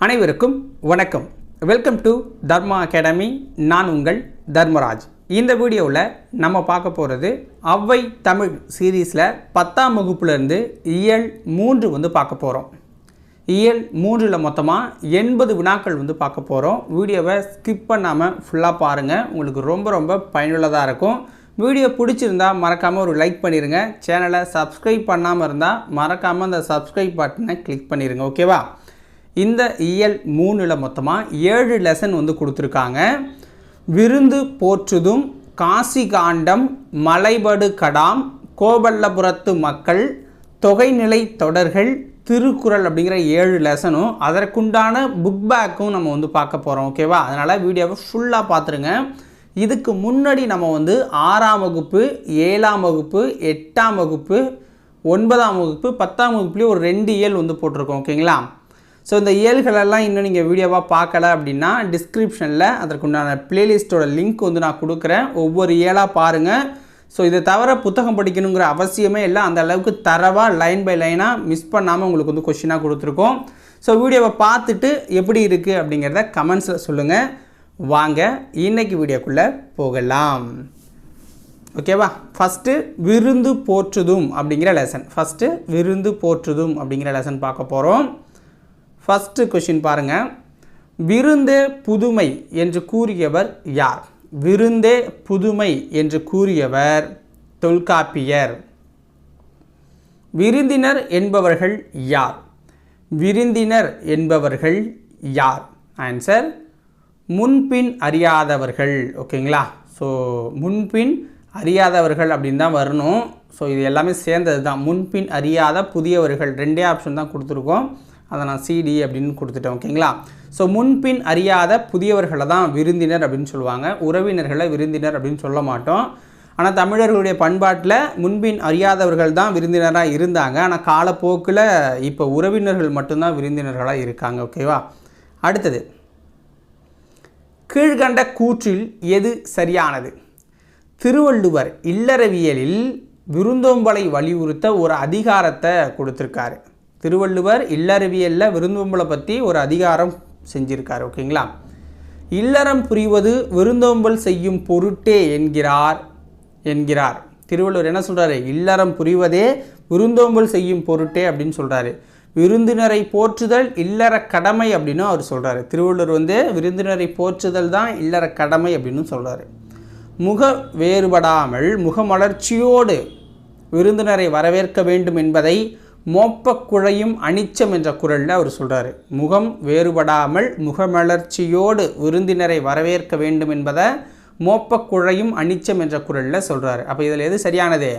அனைவருக்கும் வணக்கம். Welcome to Dharma academy. நான் உங்கள் தர்மராஜ். இந்த வீடியோவில் நம்ம பார்க்க போகிறது அவ்வை தமிழ் சீரீஸில் 10ஆம் வகுப்புலேருந்து இயல் 3 பார்க்க போகிறோம். இயல் 3ல் மொத்தமாக 80 வினாக்கள் பார்க்க போகிறோம். வீடியோவை ஸ்கிப் பண்ணாமல் ஃபுல்லாக பாருங்கள், உங்களுக்கு ரொம்ப பயனுள்ளதாக இருக்கும். வீடியோ பிடிச்சிருந்தா மறக்காமல் ஒரு லைக் பண்ணிடுங்க. சேனலை சப்ஸ்கிரைப் பண்ணாமல் இருந்தால் மறக்காமல் அந்த சப்ஸ்கிரைப் பட்டனை கிளிக் பண்ணிடுங்க. ஓகேவா? இந்த இயல் 3ல் மொத்தமாக 7 லெசன் கொடுத்துருக்காங்க. விருந்து போற்றுதும், காசி காண்டம், மலைபடு கடாம், கோபல்லபுரத்து மக்கள், தொகைநிலை தொடர்கள், திருக்குறள் அப்படிங்கிற 7 லெசனும் அதற்குண்டான புக் பேக்கும் நம்ம பார்க்க போகிறோம். ஓகேவா? அதனால் வீடியோவை ஃபுல்லாக பார்த்துருங்க. இதுக்கு முன்னாடி நம்ம 6ஆம் வகுப்பு, 7ஆம் வகுப்பு, 8ஆம் வகுப்பு, 9ஆம் வகுப்பு, 10ஆம் வகுப்புலேயும் ஒரு 2 இயல் போட்டிருக்கோம். ஓகேங்களா? ஸோ இந்த இயல்களெல்லாம் இன்னும் நீங்கள் வீடியோவாக பார்க்கல அப்படின்னா டிஸ்கிரிப்ஷனில் அதற்குண்டான பிளேலிஸ்ட்டோட லிங்க் நான் கொடுக்குறேன். ஒவ்வொரு இயலாக பாருங்கள். ஸோ இதை தவிர புத்தகம் படிக்கணுங்கிற அவசியமே இல்லை. அந்த அளவுக்கு தரவாக லைன் பை லைனாக மிஸ் பண்ணாமல் உங்களுக்கு கொஷினாக கொடுத்துருக்கோம். ஸோ வீடியோவை பார்த்துட்டு எப்படி இருக்குது அப்படிங்கிறத கமெண்ட்ஸில் சொல்லுங்கள். வாங்க இன்றைக்கி வீடியோக்குள்ளே போகலாம். ஓகேவா? ஃபஸ்ட்டு விருந்து போற்றுதும் அப்படிங்கிற லெசன். விருந்து போற்றுதும் அப்படிங்கிற லெசன் பார்க்க போகிறோம். ஃபஸ்ட்டு கொஷின் பாருங்கள். விருந்தே புதுமை என்று கூறியவர் யார்? விருந்தே புதுமை என்று கூறியவர் தொல்காப்பியர். விருந்தினர் என்பவர்கள் யார்? விருந்தினர் என்பவர்கள் யார்? ஆன்சர் முன்பின் அறியாதவர்கள். ஓகேங்களா? ஸோ முன்பின் அறியாதவர்கள் அப்படின்னு தான் வரணும். ஸோ இது எல்லாமே சேர்ந்தது தான். முன்பின் அறியாத புதியவர்கள் 2 ஆப்ஷன் தான் கொடுத்துருக்கோம். அதை நான் சிடி அப்படின்னு கொடுத்துட்டேன். ஓகேங்களா? ஸோ முன்பின் அறியாத புதியவர்களை தான் விருந்தினர் அப்படின்னு சொல்லுவாங்க. உறவினர்களை விருந்தினர் அப்படின்னு சொல்ல மாட்டோம். ஆனால் தமிழர்களுடைய பண்பாட்டில் முன்பின் அறியாதவர்கள் தான் விருந்தினராக இருந்தாங்க. ஆனால் காலப்போக்கில் இப்போ உறவினர்கள் மட்டும்தான் விருந்தினர்களாக இருக்காங்க. ஓகேவா? அடுத்தது, கீழ்கண்ட கூற்றில் எது சரியானது? திருவள்ளுவர் இல்லறவியலில் விருந்தோம்பலை வலியுறுத்த ஒரு அதிகாரத்தை கொடுத்துருக்காரு. திருவள்ளுவர் இல்லறவியலில் விருந்தோம்பலை பற்றி ஒரு அதிகாரம் செஞ்சுருக்காரு. ஓகேங்களா? இல்லறம் புரிவது விருந்தோம்பல் செய்யும் பொருட்டே என்கிறார். திருவள்ளுவர் என்ன சொல்கிறாரு? இல்லறம் புரிவதே விருந்தோம்பல் செய்யும் பொருட்டே அப்படின்னு சொல்கிறாரு. விருந்தினரை போற்றுதல் இல்லற கடமை அப்படின்னு அவர் சொல்கிறாரு. திருவள்ளுவர் விருந்தினரை போற்றுதல் தான் இல்லற கடமை அப்படின்னு சொல்கிறாரு. முக வேறுபடாமல் முகமலர்ச்சியோடு விருந்தினரை வரவேற்க வேண்டும் என்பதை மோப்பக்குழையும் அனிச்சம் என்ற குறளில் அவர் சொல்கிறாரு. முகம் வேறுபடாமல் முகமலர்ச்சியோடு விருந்தினரை வரவேற்க வேண்டும் என்பதை மோப்பக்குழையும் அனிச்சம் என்ற குறளில் சொல்கிறாரு. அப்போ இதில் எது சரியானது?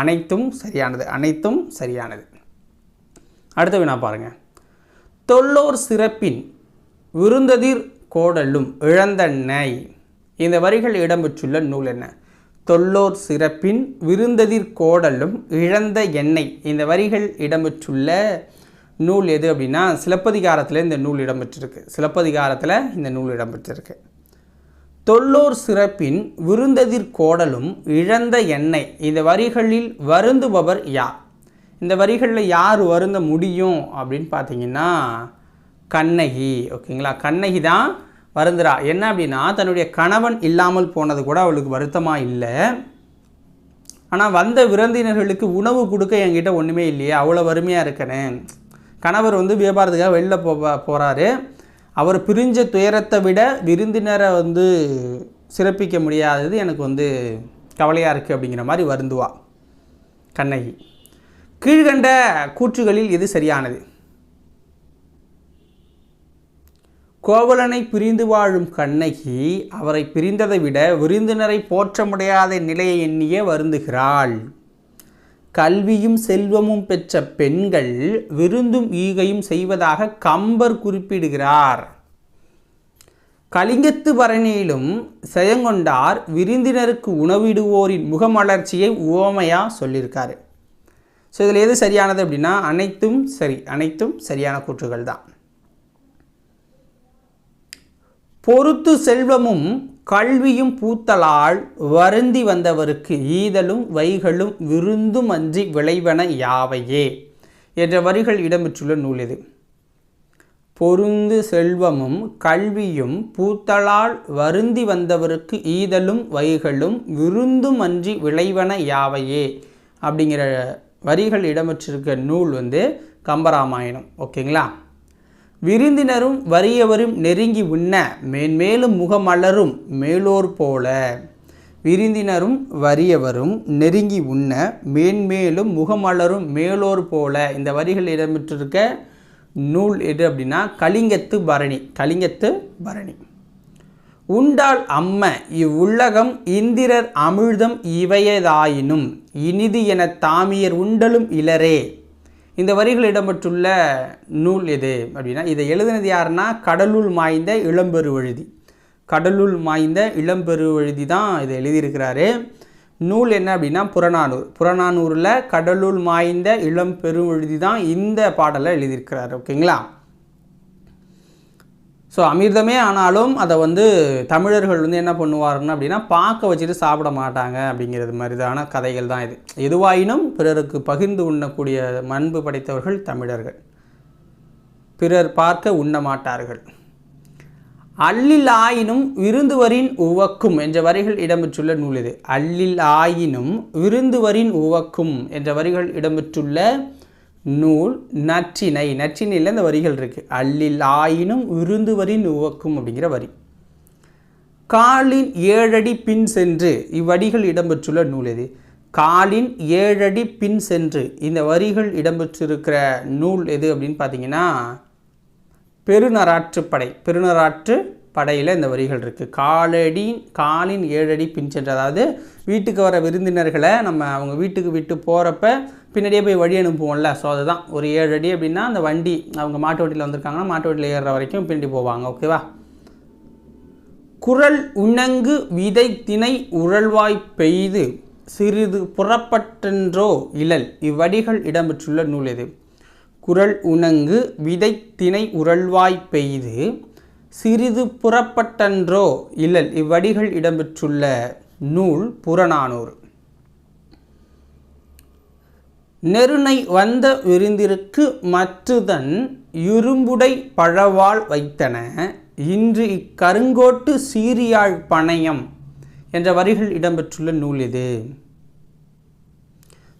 அனைத்தும் சரியானது. அடுத்த வினா பாருங்கள். தொல்லோர் சிறப்பின் விருந்ததிர் கோடலும் இழந்தனை. இந்த வரிகள் இடம்பெற்றுள்ள நூல் என்ன? தொல்லோர் சிறப்பின் விருந்ததிர் கோடலும் இழந்த எண்ணெய். இந்த வரிகள் இடம்பெற்றுள்ள நூல் எது அப்படின்னா சிலப்பதிகாரத்தில் இந்த நூல் இடம்பெற்றிருக்கு. தொல்லோர் சிறப்பின் விருந்ததிர் கோடலும் இழந்த எண்ணெய். இந்த வரிகளில் வருந்துபவர் யார்? இந்த வரிகளில் யார் வருந்த முடியும் அப்படின்னு பார்த்தீங்கன்னா கண்ணகி. ஓகேங்களா? கண்ணகி தான் வருந்துறா. என்ன அப்படின்னா தன்னுடைய கணவன் இல்லாமல் போனது கூட அவளுக்கு வருத்தமாக இல்லை. ஆனால் வந்த விருந்தினர்களுக்கு உணவு கொடுக்க என்கிட்ட ஒன்றுமே இல்லையே, அவ்வளோ வறுமையாக இருக்கிறேன். கணவர் வியாபாரத்துக்காக வெளில போகிறாரு. அவர் பிரிஞ்ச துயரத்தை விட விருந்தினரை சிறப்பிக்க முடியாதது எனக்கு கவலையாக இருக்குது அப்படிங்கிற மாதிரி வருந்துவா கண்ணகி. கீழ்கண்ட கூற்றுகளில் எது சரியானது? கோவலனை பிரிந்து வாழும் கண்ணகி அவரை பிரிந்ததை விட விருந்தினரை போற்ற முடியாத நிலையை எண்ணியே வருந்துகிறாள். கல்வியும் செல்வமும் பெற்ற பெண்கள் விருந்தும் ஈகையும் செய்வதாக கம்பர் குறிப்பிடுகிறார். கலிங்கத்து பரணியிலும் செயங்கொண்டார் விருந்தினருக்கு உணவிடுவோரின் முகமலர்ச்சியை உவமையாக சொல்லியிருக்காரு. ஸோ இதில் எது சரியானது அப்படின்னா அனைத்தும் சரியான கூற்றுகள் தான். பொறுத்து செல்வமும் கல்வியும் பூத்தலால் வருந்தி வந்தவருக்கு ஈதலும் வைகளும் விருந்தும் அன்றி விளைவன யாவையே என்ற வரிகள் இடம்பெற்றுள்ள நூல் இது. பொருந்து செல்வமும் கல்வியும் பூத்தலால் வருந்தி வந்தவருக்கு ஈதலும் வைகளும் விருந்தும் அன்றி விளைவன யாவையே அப்படிங்கிற வரிகள் இடம்பெற்றிருக்க நூல் வந்து கம்பராமாயணம். ஓகேங்களா. விருந்தினரும் வறியவரும் நெருங்கி உண்ண மேன்மேலும் முகமலரும் மேலோர் போல. விருந்தினரும் வறியவரும் நெருங்கி உண்ண மேன்மேலும் முகமலரும் மேலோர் போல. இந்த வரிகள் இடம்பெற்றிருக்க நூல் எது அப்படின்னா கலிங்கத்து பரணி. கலிங்கத்து பரணி. உண்டால் அம்ம இவ்வுலகம் இந்திரர் அமிழ்தம் இவையதாயினும் இனிது என தாமியர் உண்டலும் இலரே. இந்த வரிகள் இடம்பெற்றுள்ள நூல் எது அப்படின்னா இதை எழுதினது யாருன்னா கடலுள் மாய்ந்த இளம்பெருவழுதி. கடலுள் மாய்ந்த இளம்பெருவழுதி தான் இதை எழுதியிருக்கிறாரு. நூல் என்ன அப்படின்னா புறநானூறு. புறநானூரில் கடலுள் மாய்ந்த இளம்பெருவழுதி தான் இந்த பாடலை எழுதியிருக்கிறாரு. ஓகேங்களா. ஸோ அமிர்தமே ஆனாலும் அதை வந்து தமிழர்கள் வந்து என்ன பண்ணுவாருன்னு அப்படின்னா பார்க்க வச்சுட்டு சாப்பிட மாட்டாங்க அப்படிங்கிறது மாதிரிதான கதைகள் தான் இது. எதுவாயினும் பிறருக்கு பகிர்ந்து உண்ணக்கூடிய மண்பு படைத்தவர்கள் தமிழர்கள். பிறர் பார்க்க உண்ண மாட்டார்கள். அல்லில் ஆயினும் விருந்துவரின் உவக்கும் என்ற வரிகள் இடம்பெற்றுள்ள நூல் இது. அல்லில் ஆயினும் விருந்துவரின் உவக்கும் என்ற வரிகள் இடம்பெற்றுள்ள நூல் நற்றிணை. நற்றிணையில் இந்த வரிகள் இருக்குது. அல்லில் ஆயினும் விருந்துவரின் உவக்கும் அப்படிங்கிற வரி. காலின் 7 அடி பின் சென்று இவ்வடிகள் இடம்பெற்றுள்ள நூல் இது. காலின் 7 அடி பின் சென்று இந்த வரிகள் இடம்பெற்றிருக்கிற நூல் எது அப்படின்னு பார்த்தீங்கன்னா பெருநராற்றுப்படை. பெருநராற்றுப்படையில் இந்த வரிகள் இருக்குது. காலின் 7 அடி பின் சென்று, அதாவது வீட்டுக்கு வர விருந்தினர்களை நம்ம அவங்க வீட்டுக்கு விட்டு போகிறப்ப பின்னாடியே போய் வழி அனுப்புவோம்ல. ஸோ அதுதான் ஒரு 7 அடி அப்படின்னா அந்த வண்டி அவங்க மாட்டு வண்டியில் வந்திருக்காங்கன்னா மாட்டு வண்டியில் ஏறுற வரைக்கும் பின்னாடி போவாங்க. ஓகேவா. குறள் உணங்கு விதை திணை உழல்வாய் பெய்து சிறிது புறப்பட்டென்றோ இழல் இவ்வடிகள் இடம்பெற்றுள்ள நூல் எது. குறள் உணங்கு விதை திணை உழல்வாய் பெய்து சிறிது புறப்பட்டன்றோ இழல் இவ்வடிகள் இடம்பெற்றுள்ள நூல் புறநானூறு. நெருணை வந்த விருந்திற்கு மற்றுதன் இரும்புடை பழவாள் வைத்தன இன்று இக்கருங்கோட்டு சீரியாழ் பணையம் என்ற வரிகள் இடம்பெற்றுள்ள நூல் இது.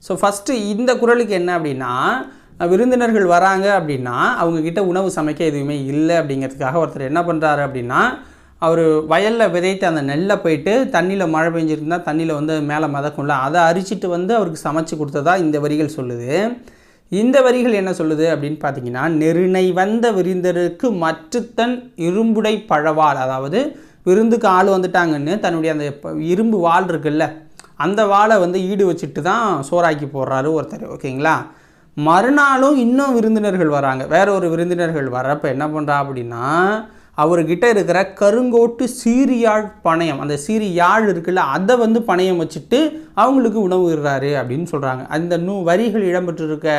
ஸோ ஃபஸ்ட்டு இந்த குறளுக்கு என்ன அப்படின்னா விருந்தினர்கள் வராங்க அப்படின்னா அவங்கக்கிட்ட உணவு சமைக்க எதுவுமே இல்லை அப்படிங்கிறதுக்காக ஒருத்தர் என்ன பண்ணுறாரு அப்படின்னா அவர் வயலில் விதைத்து அந்த நெல்லை போயிட்டு தண்ணியில் மழை பெஞ்சிருந்தால் தண்ணியில் வந்து மேலே மிதக்கும்ல அதை அரிச்சிட்டு வந்து அவருக்கு சமைச்சு கொடுத்ததா இந்த வரிகள் சொல்லுது. இந்த வரிகள் என்ன சொல்லுது அப்படின்னு பார்த்தீங்கன்னா நெருணை வந்த விருந்தருக்கு மற்றுத்தன் இரும்புடை பழவாள், அதாவது விருந்துக்கு ஆள் வந்துட்டாங்கன்னு தன்னுடைய அந்த இரும்பு வாள் இருக்குல்ல அந்த வாளை வந்து ஈடு வச்சுட்டு தான் சோறாக்கி போடுறாரு ஒருத்தர். ஓகேங்களா. மறுநாளும் இன்னும் விருந்தினர்கள் வராங்க. வேற ஒரு விருந்தினர்கள் வர்றப்போ என்ன பண்ணுறா அப்படின்னா அவர்கிட்ட இருக்கிற கருங்கோட்டு சீரியாழ் பணையம், அந்த சீரி யாழ் இருக்குல்ல அதை வந்து பணையம் வச்சுட்டு அவங்களுக்கு உணவு இடுறாரு அப்படின்னு சொல்கிறாங்க. அந்த வரிகள் இடம்பெற்றிருக்க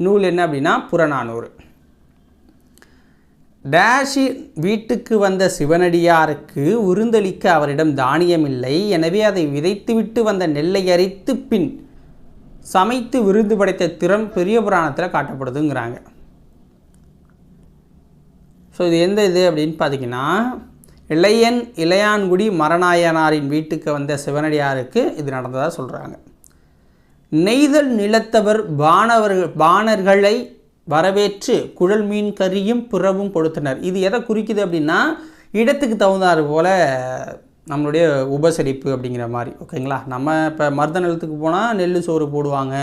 நூல் என்ன அப்படின்னா புறநானூறு. டேஷி வீட்டுக்கு வந்த சிவனடியாருக்கு விருந்தளிக்க அவரிடம் தானியம் இல்லை, எனவே அதை விதைத்துவிட்டு வந்த நெல்லை அரித்து பின் சமைத்து விருந்து படைத்த திறம் பெரிய புராணத்தில் காட்டப்படுதுங்கிறாங்க. ஸோ இது எந்த இது அப்படின்னு பார்த்தீங்கன்னா இளையான்குடி மரநாயனாரின் வீட்டுக்கு வந்த சிவனடியாருக்கு இது நடந்ததாக சொல்கிறாங்க. நெய்தல் நிலத்தவர் பாணர்களை வரவேற்று குழல் மீன் கறியும் பிறவும் கொடுத்தனர். இது எதை குறிக்குது அப்படின்னா இடத்துக்கு தகுந்தாறு போல் நம்மளுடைய உபசரிப்பு அப்படிங்கிற மாதிரி. ஓகேங்களா. நம்ம இப்போ மருத நிலத்துக்கு போனால் நெல் சோறு போடுவாங்க,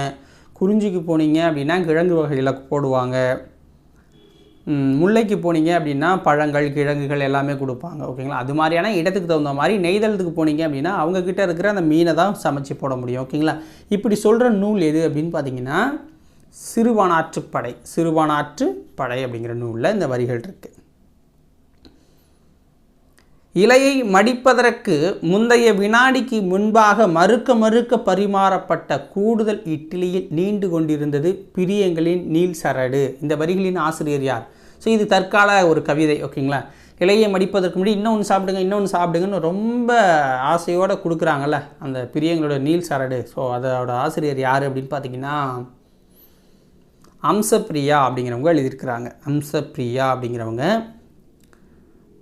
குறிஞ்சிக்கு போனீங்க அப்படின்னா கிழங்கு வகையில் போடுவாங்க, முல்லைக்கு போனீங்க அப்படின்னா பழங்கள் கிழங்குகள் எல்லாமே கொடுப்பாங்க. ஓகேங்களா. அது மாதிரியான இடத்துக்கு தகுந்த மாதிரி நெய்தலத்துக்கு போனீங்க அப்படின்னா அவங்கக்கிட்ட இருக்கிற அந்த மீனை தான் சமைச்சு போட முடியும். ஓகேங்களா. இப்படி சொல்கிற நூல் எது அப்படின்னு பார்த்தீங்கன்னா சிறுபானாற்றுப்படை. சிறுபானாற்றுப்படை அப்படிங்கிற நூலில் இந்த வரிகள் இருக்குது. இலையை மடிப்பதற்கு முந்தைய வினாடிக்கு முன்பாக மறுக்க பரிமாறப்பட்ட கூடுதல் இட்லியில் நீண்டு கொண்டிருந்தது பிரியங்களின் நீள் சரடு. இந்த வரிகளின் ஆசிரியர் யார்? ஸோ இது தற்கால ஒரு கவிதை. ஓகேங்களா. இலையை மடிப்பதற்கு முன்னாடி இன்னொன்று சாப்பிடுங்கன்னு ரொம்ப ஆசையோடு கொடுக்குறாங்கல்ல அந்த பிரியங்களோட நீள் சரடு. ஸோ அதோட ஆசிரியர் யார் அப்படின்னு பார்த்தீங்கன்னா அம்சப்பிரியா அப்படிங்கிறவங்க எழுதியிருக்கிறாங்க. அம்சப்பிரியா அப்படிங்கிறவங்க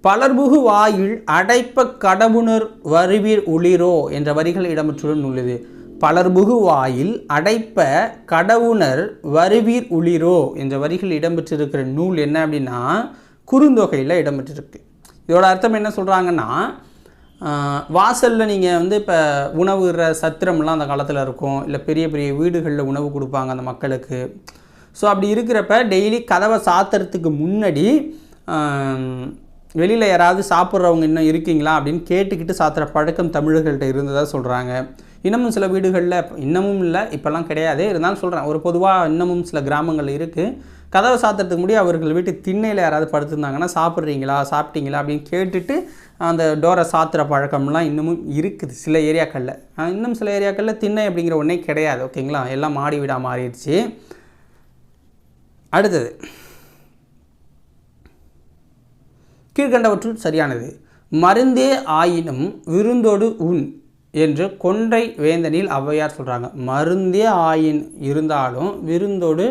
பலர்புகு வாயில் அடைப்ப கடவுணர் வருவீர் ஒளிரோ என்ற வரிகள் இடம்பெற்றுள்ள நூல் இது. பலர்புகு வாயில் அடைப்ப கடவுணர் வருவீர் ஒளிரோ என்ற வரிகள் இடம்பெற்றிருக்கிற நூல் என்ன அப்படின்னா குறுந்தொகையில் இடம்பெற்றிருக்கு. இதோட அர்த்தம் என்ன சொல்கிறாங்கன்னா, வாசலில் நீங்கள் வந்து இப்போ உணவுற சத்திரம்லாம் அந்த காலத்தில் இருக்கும், இல்லை பெரிய பெரிய வீடுகளில் உணவு கொடுப்பாங்க அந்த மக்களுக்கு. ஸோ அப்படி இருக்கிறப்ப டெய்லி கதவை சாத்துறதுக்கு முன்னாடி வெளியில் யாராவது சாப்பிட்றவங்க இன்னும் இருக்கீங்களா அப்படின்னு கேட்டுக்கிட்டு சாத்துற பழக்கம் தமிழர்கள்ட்ட இருந்ததாக சொல்கிறாங்க. இன்னமும் சில வீடுகளில், இன்னமும் இல்லை இப்போல்லாம் கிடையாது, இருந்தாலும் சொல்கிறேன், ஒரு பொதுவாக இன்னமும் சில கிராமங்கள் இருக்குது. கதவை சாத்துறதுக்கு முன்னாடி அவர்கள் வீட்டு திண்ணையில் யாராவது படுத்துருந்தாங்கன்னா சாப்பிட்றீங்களா சாப்பிட்டீங்களா அப்படின்னு கேட்டுட்டு அந்த டோரை சாத்துற பழக்கம்லாம் இன்னமும் இருக்குது சில ஏரியாக்களில். இன்னும் சில ஏரியாக்களில் திண்ணை அப்படிங்கிற ஒன்றே கிடையாது. ஓகேங்களா, எல்லாம் மாடி வீடாக மாறிடுச்சு. அடுத்தது, கீழ்கண்டவற்றுள் சரியானது. மருந்தே ஆயினும் விருந்தோடு உண் என்று கொன்றை வேந்தனில் ஔவையார் சொல்கிறாங்க. மருந்தே ஆயின் இருந்தாலும் விருந்தோடு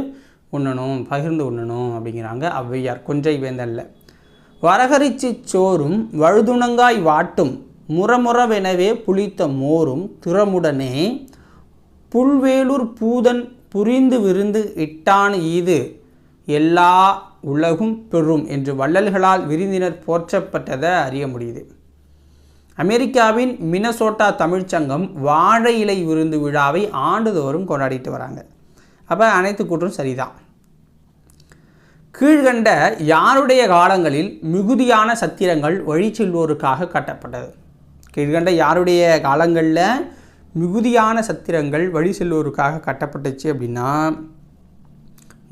உண்ணணும், பகிர்ந்து உண்ணணும் அப்படிங்கிறாங்க ஔவையார் கொன்றை வேந்தனில். வரகரிச்சி சோறும் வழுதுணங்காய் வாட்டும் முறமுறவெனவே புளித்த மோரும் திறமுடனே புல்வேலூர் பூதன் புரிந்து விருந்து இட்டான் ஈது எல்லா உலகும் பெறும் என்று வள்ளல்களால் விருந்தினர் போற்றப்பட்டதை அறிய முடியுது. அமெரிக்காவின் மினசோட்டா தமிழ்ச்சங்கம் வாழை இலை விருந்து விழாவை ஆண்டுதோறும் கொண்டாடிட்டு வராங்க. அப்போ அனைத்து கூற்றும் சரிதான். கீழ்கண்ட யாருடைய காலங்களில் மிகுதியான சத்திரங்கள் வழி செல்வோருக்காக கட்டப்பட்டது? கீழ்கண்ட யாருடைய காலங்களில் மிகுதியான சத்திரங்கள் வழி செல்வோருக்காக கட்டப்பட்டுச்சு அப்படின்னா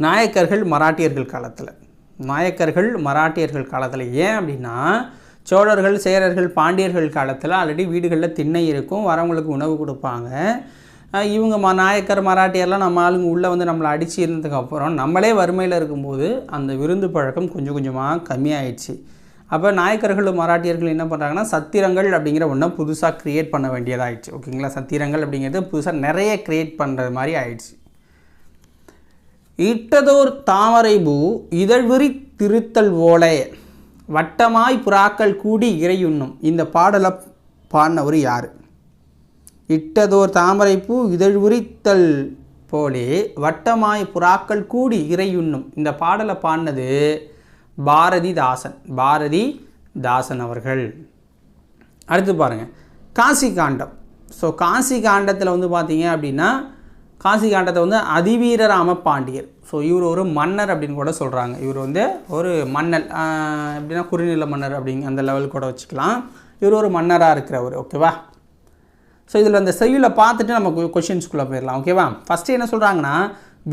நாயக்கர்கள் மராட்டியர்கள் காலத்தில். நாயக்கர்கள் மராட்டியர்கள் காலத்தில். ஏன் அப்படின்னா சோழர்கள் சேரர்கள் பாண்டியர்கள் காலத்தில் ஆல்ரெடி வீடுகளில் திண்ணை இருக்கும், வரவங்களுக்கு உணவு கொடுப்பாங்க. இவங்க நாயக்கர் மராட்டியர்லாம் நம்ம ஆளுங்க உள்ளே வந்து நம்மளை அடித்து இருந்ததுக்கப்புறம் நம்மளே வறுமையில் இருக்கும்போது அந்த விருந்து பழக்கம் கொஞ்சம் கொஞ்சமாக கம்மியாயிடுச்சு. அப்போ நாயக்கர்களும் மராட்டியர்கள் என்ன பண்ணுறாங்கன்னா சத்திரங்கள் அப்படிங்கிற ஒன்றை புதுசாக க்ரியேட் பண்ண வேண்டியதாகிடுச்சு. ஓகேங்களா, சத்திரங்கள் அப்படிங்கிறது புதுசாக நிறைய க்ரியேட் பண்ணுறது மாதிரி ஆயிடுச்சு. இட்டதோர் தாமரை பூ இதழ்விரி திருத்தல் ஓலை வட்டமாய் புறாக்கள் கூடி இறையுண்ணும். இந்த பாடலை பாடினவர் யார்? இட்டதோர் தாமரை பூ இதழ்விரித்தல் போலே வட்டமாய் புறாக்கள் கூடி இறையுண்ணும். இந்த பாடலை பாடினது பாரதிதாசன். பாரதிதாசன் அவர்கள். அடுத்து பாருங்கள், காசி காண்டம். ஸோ காசி காண்டத்தில் வந்து பார்த்தீங்க அப்படின்னா காசி காண்டத்தை வந்து அதிவீரராம பாண்டியர். ஸோ இவர் ஒரு மன்னர் அப்படின்னு கூட சொல்கிறாங்க. இவர் வந்து ஒரு மன்னல், எப்படின்னா குறுநில மன்னர் அப்படிங்க அந்த லெவல் கூட வச்சுக்கலாம். இவர் ஒரு மன்னராக இருக்கிறவர். ஓகேவா? ஸோ இதில் அந்த செய்யுளை பார்த்துட்டு நம்ம கொஷின்ஸ்குள்ளே போயிடலாம். ஓகேவா? ஃபஸ்ட்டு என்ன சொல்கிறாங்கன்னா,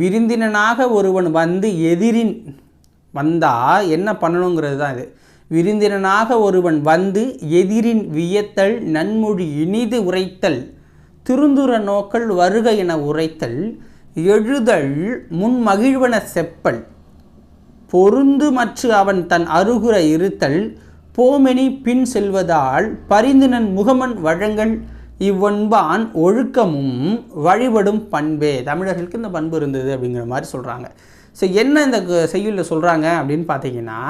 விருந்தினனாக ஒருவன் வந்து எதிரின் வந்தால் என்ன பண்ணணுங்கிறது தான் இது. விருந்தினனாக ஒருவன் வந்து எதிரின் வியத்தல் நன்மொழி இனிது உரைத்தல் திருந்துர நோக்கல் வருக என உரைத்தல் எழுதல் முன் மகிழ்வன செப்பல் பொருந்து மற்ற அவன் தன் அருகுற இருத்தல் போமெனி பின் செல்வதால் பரிந்துனன் முகமன் வழங்கல் இவ்வொன்பான் ஒழுக்கமும் வழிபடும் பண்பே. தமிழர்களுக்கு இந்த பண்பு இருந்தது அப்படிங்கிற மாதிரி சொல்கிறாங்க. ஸோ என்ன இந்த செய்யுளில் சொல்கிறாங்க அப்படின்னு பார்த்தீங்கன்னா,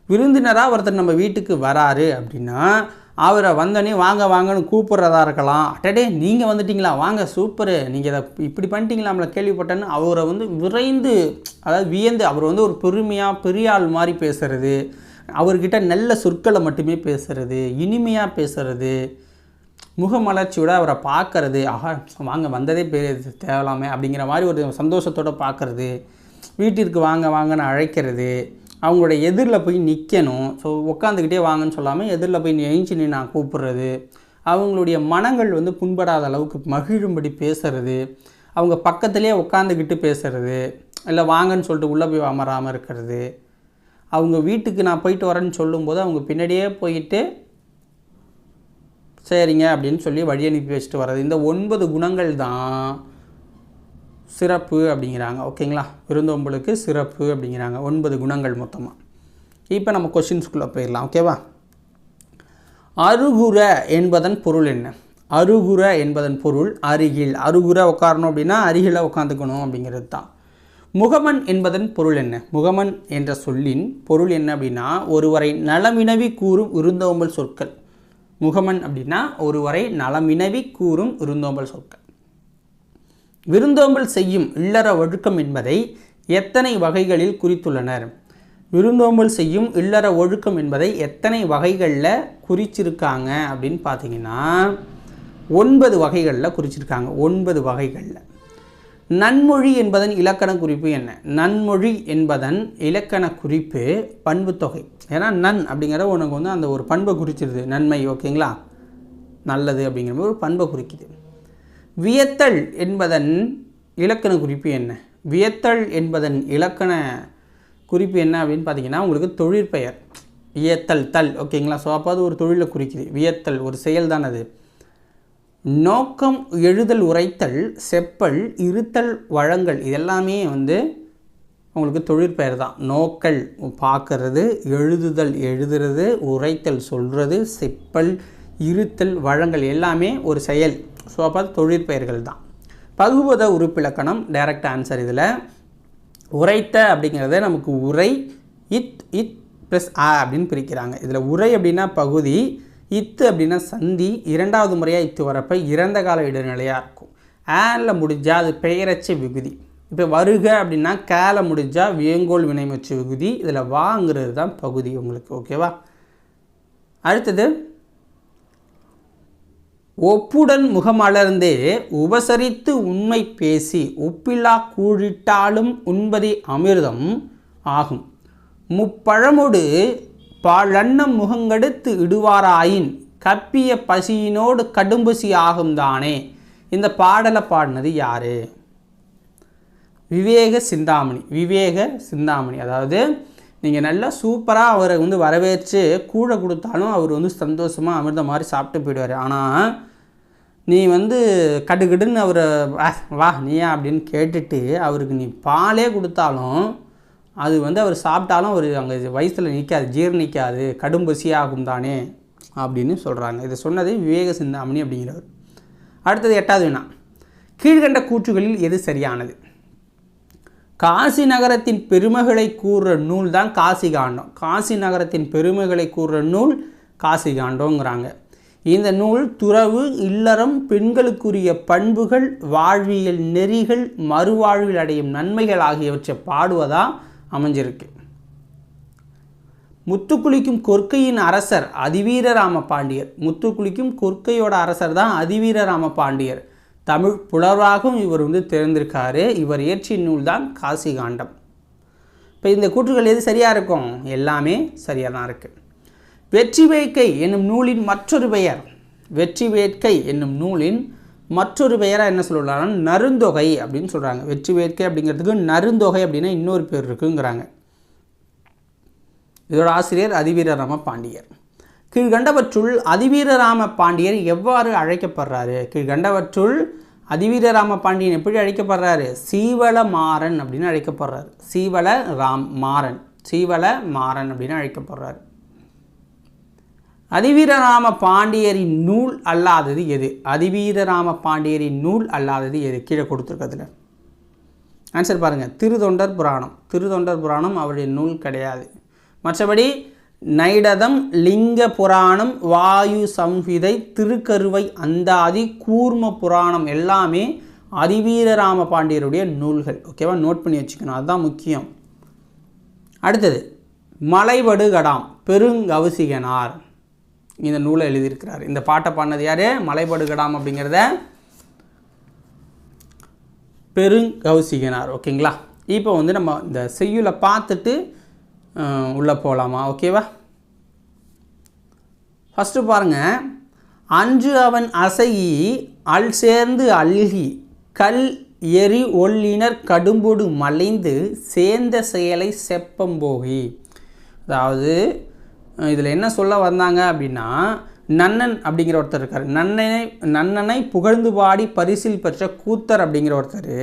விருந்தினராக ஒருத்தர் நம்ம வீட்டுக்கு வராரு அப்படின்னா அவரை வந்தோடனே வாங்க வாங்கன்னு கூப்பிட்றதா இருக்கலாம். அட்டடே நீங்கள் வந்துட்டிங்களா, வாங்க சூப்பரு, நீங்கள் இதை இப்படி பண்ணிட்டீங்களா நம்மளை கேள்விப்பட்டேன்னு அவரை வந்து விரைந்து, அதாவது வியந்து, அவர் வந்து ஒரு பெருமையாக பெரிய ஆள் மாதிரி பேசுகிறது, அவர்கிட்ட நல்ல சொற்களை மட்டுமே பேசுகிறது, இனிமையாக பேசுகிறது, முகமலர்ச்சியோட அவரை பார்க்கறது, ஆஹா வாங்க வந்ததே தேவலாமே அப்படிங்கிற மாதிரி ஒரு சந்தோஷத்தோடு பார்க்குறது, வீட்டிற்கு வாங்க வாங்கன்னு அழைக்கிறது, அவங்களோட எதிரில் போய் நிற்கணும். ஸோ உட்காந்துக்கிட்டே வாங்கன்னு சொல்லாமல் எதிரில் போய் எழுஞ்சி நான் கூப்பிட்றது, அவங்களுடைய மனங்கள் வந்து புண்படாத அளவுக்கு மகிழும்படி பேசுறது, அவங்க பக்கத்துலேயே உட்காந்துக்கிட்டு பேசுறது, இல்லை வாங்கன்னு சொல்லிட்டு உள்ளே போய் அமராமல் இருக்கிறது, அவங்க வீட்டுக்கு நான் போயிட்டு வரேன்னு சொல்லும்போது அவங்க பின்னாடியே போயிட்டு சரிங்க அப்படின்னு சொல்லி வழி அனுப்பி வச்சுட்டு வர்றது. இந்த 9 குணங்கள் தான் சிறப்பு அப்படிங்கிறாங்க. ஓகேங்களா, விருந்தோம்பலுக்கு சிறப்பு அப்படிங்கிறாங்க. 9 குணங்கள் மொத்தமாக. இப்போ நம்ம கொஷின்ஸ்குள்ளே போயிடலாம். ஓகேவா? அருகுற என்பதன் பொருள் என்ன? அருகுற என்பதன் பொருள் அருகில். அருகுற உட்காரணும் அப்படின்னா அருகில் உட்காந்துக்கணும் அப்படிங்கிறது தான். முகமன் என்பதன் பொருள் என்ன? முகமன் என்ற சொல்லின் பொருள் என்ன அப்படின்னா ஒருவரை நலமினவி கூறும் விருந்தோம்பல் சொற்கள். முகமன் அப்படின்னா ஒருவரை நலமினவி கூறும் விருந்தோம்பல் சொற்கள். விருந்தோம்பல் செய்யும் இல்லற ஒழுக்கம் என்பதை எத்தனை வகைகளில் குறித்துள்ளனர்? விருந்தோம்பல் செய்யும் இல்லற ஒழுக்கம் என்பதை எத்தனை வகைகளில் குறிச்சிருக்காங்க அப்படின்னு பார்த்தீங்கன்னா 9 வகைகளில் குறிச்சிருக்காங்க. 9 வகைகளில். நன்மொழி என்பதன் இலக்கண குறிப்பு என்ன? நன்மொழி என்பதன் இலக்கண குறிப்பு பண்பு தொகை. ஏன்னா நன் அப்படிங்கிற உனக்கு வந்து அந்த ஒரு பண்பை குறிச்சிருது. நன்மை, ஓகேங்களா, நல்லது அப்படிங்கிற மாதிரி ஒரு பண்பை குறிக்குது. வியத்தல் என்பதன் இலக்கண குறிப்பு என்ன? வியத்தல் என்பதன் இலக்கண குறிப்பு என்ன அப்படின்னு பார்த்தீங்கன்னா உங்களுக்கு தொழிற்பெயர். வியத்தல் தல், ஓகேங்களா. ஸோ அப்போ அது ஒரு தொழிலை குறிக்குது. வியத்தல் ஒரு செயல் தான் அது. நோக்கம், எழுதல், உரைத்தல், செப்பல், இருத்தல், வழங்கல் இதெல்லாமே வந்து உங்களுக்கு தொழிற்பெயர் தான். நோக்கல் பார்க்கறது, எழுதுதல் எழுதுறது, உரைத்தல் சொல்கிறது, செப்பல், இருத்தல், வழங்கல் எல்லாமே ஒரு செயல். ஸோ அப்போ தொழிற்பெயர்கள் தான். பகுபத உறுப்பிலக்கணம் டைரக்ட் ஆன்சர். இதில் உரைத்த அப்படிங்கிறத நமக்கு உரை இத் ப்ளஸ் ஆ அப்படின்னு பிரிக்கிறாங்க. இதில் உரை அப்படின்னா பகுதி, இத்து அப்படின்னா சந்தி, இரண்டாவது முறையாக இத்து வரப்போ இறந்த கால இடைநிலையாக இருக்கும். ஆல முடிஞ்சால் அது பெயரச்ச விகுதி. இப்போ வருக அப்படின்னா கேல முடிஞ்சால் வேங்கோல் வினைமச்சு விகுதி. இதில் வாங்கிறது தான் பகுதி உங்களுக்கு, ஓகேவா. அடுத்தது ஒப்புடன் முகமலர்ந்தே உபசரித்து உண்மை பேசி ஒப்பில்லா கூழிட்டாலும் உண்பதே அமிர்தம் ஆகும். முப்பழமொடு பாலன்னம் முகங்கெடுத்து இடுவாராயின் கப்பிய பசியினோடு கடும்பசி ஆகும் தானே. இந்த பாடலை பாடினது யாரு? விவேக சிந்தாமணி. விவேக சிந்தாமணி. அதாவது நீங்கள் நல்லா சூப்பராக அவரை வந்து வரவேற்று கூழை கொடுத்தாலும் அவர் வந்து சந்தோஷமாக அமிர்த மாதிரி சாப்பிட்டு போயிடுவார். ஆனால் நீ வந்து கடுகடுன்னு அவரை வா நீயா அப்படின்னு கேட்டுட்டு அவருக்கு நீ பாலே கொடுத்தாலும் அது வந்து அவர் சாப்பிட்டாலும் அவர் அங்கே வயசில் நிற்காது, ஜீர்ணிக்காது, கடும் பசியாகும் தானே அப்படின்னு சொல்கிறாங்க. இதை சொன்னது விவேக சிந்தாமணி அப்படிங்கிறவர். அடுத்தது 8வது வினா. கீழ்கண்ட கூற்றுகளில் எது சரியானது? காசி நகரத்தின் பெருமைகளை கூறுற நூல் தான் காசி காண்டம். காசி நகரத்தின் பெருமைகளை கூறுற நூல் காசி காண்டோங்கிறாங்க. இந்த நூல் துறவு, இல்லறம், பெண்களுக்குரிய பண்புகள், வாழ்வியல் நெறிகள், மறுவாழ்வில் அடையும் நன்மைகள் ஆகியவற்றை பாடுவதாக அமைஞ்சிருக்கு. முத்துக்குளிக்கும் கொற்கையின் அரசர் அதிவீரராம பாண்டியர். முத்துக்குளிக்கும் கொற்கையோட அரசர் தான் அதிவீரராம பாண்டியர். தமிழ் புலவராகவும் இவர் வந்து தேர்ந்திருக்காரு. இவர் இயற்றிய நூல் தான் காசி காண்டம். இப்போ இந்த கூற்றுகள் எது சரியாக இருக்கும்? எல்லாமே சரியாக தான் இருக்குது. வெற்றி வேட்கை என்னும் நூலின் மற்றொரு பெயர். வெற்றி வேட்கை என்னும் நூலின் மற்றொரு பெயராக என்ன சொல்லலாம்னா நருந்தொகை அப்படின்னு சொல்கிறாங்க. வெற்றி வேட்கை அப்படிங்கிறதுக்கு நருந்தொகை அப்படின்னா இன்னொரு பேர் இருக்குங்கிறாங்க. இதோட ஆசிரியர் அதிவீரராம பாண்டியர். கீழ்கண்டவற்றுள் அதிவீரராம பாண்டியர் எவ்வாறு அழைக்கப்படுறாரு? கீழ்கண்டவற்றுள் அதிவீரராம பாண்டியன் எப்படி அழைக்கப்படுறாரு? சீவல மாறன் அப்படின்னு அழைக்கப்படுறாரு. சீவல மாறன் அப்படின்னு அழைக்கப்படுறாரு. அதிவீரராம பாண்டியரின் நூல் அல்லாதது எது? அதிவீரராம பாண்டியரின் நூல் அல்லாதது எது? கீழே கொடுத்துருக்கிறதுல ஆன்சர் பாருங்கள். திருத்தொண்டர் புராணம். திருத்தொண்டர் புராணம் அவருடைய நூல் கிடையாது. மற்றபடி நைடதம், லிங்க புராணம், வாயு சம்ஹிதை, திருக்கருவை அந்தாதி, கூர்ம புராணம் எல்லாமே அதிவீரராம பாண்டியருடைய நூல்கள். ஓகேவா, நோட் பண்ணி வச்சுக்கணும், அதுதான் முக்கியம். அடுத்தது மலைபடுகடாம் பெருங்கவுசிகனார் இந்த நூலை எழுதியிருக்கிறார். இந்த பாட்டை பாடினது யார்? மலைபடுகடாம் அப்படிங்கிறத பெருங்கவுசிகனார். ஓகேங்களா. இப்போ வந்து நம்ம இந்த செய்யுளை பார்த்துட்டு உள்ளே போகலாமா? ஓகேவா. ஃபஸ்ட்டு பாருங்கள். அன்று அவன் அசையி அல் சேர்ந்து அல்கி கல் எரி ஒல்லினர் கடும்பொடு மலைந்து சேர்ந்த செயலை செப்பம்போகி. அதாவது இதில் என்ன சொல்ல வந்தாங்க அப்படின்னா நன்னன் அப்படிங்கிற ஒருத்தர் இருக்கார். நன்னனை புகழ்ந்து பாடி பரிசில் பெற்ற கூத்தர் அப்படிங்கிற ஒருத்தர்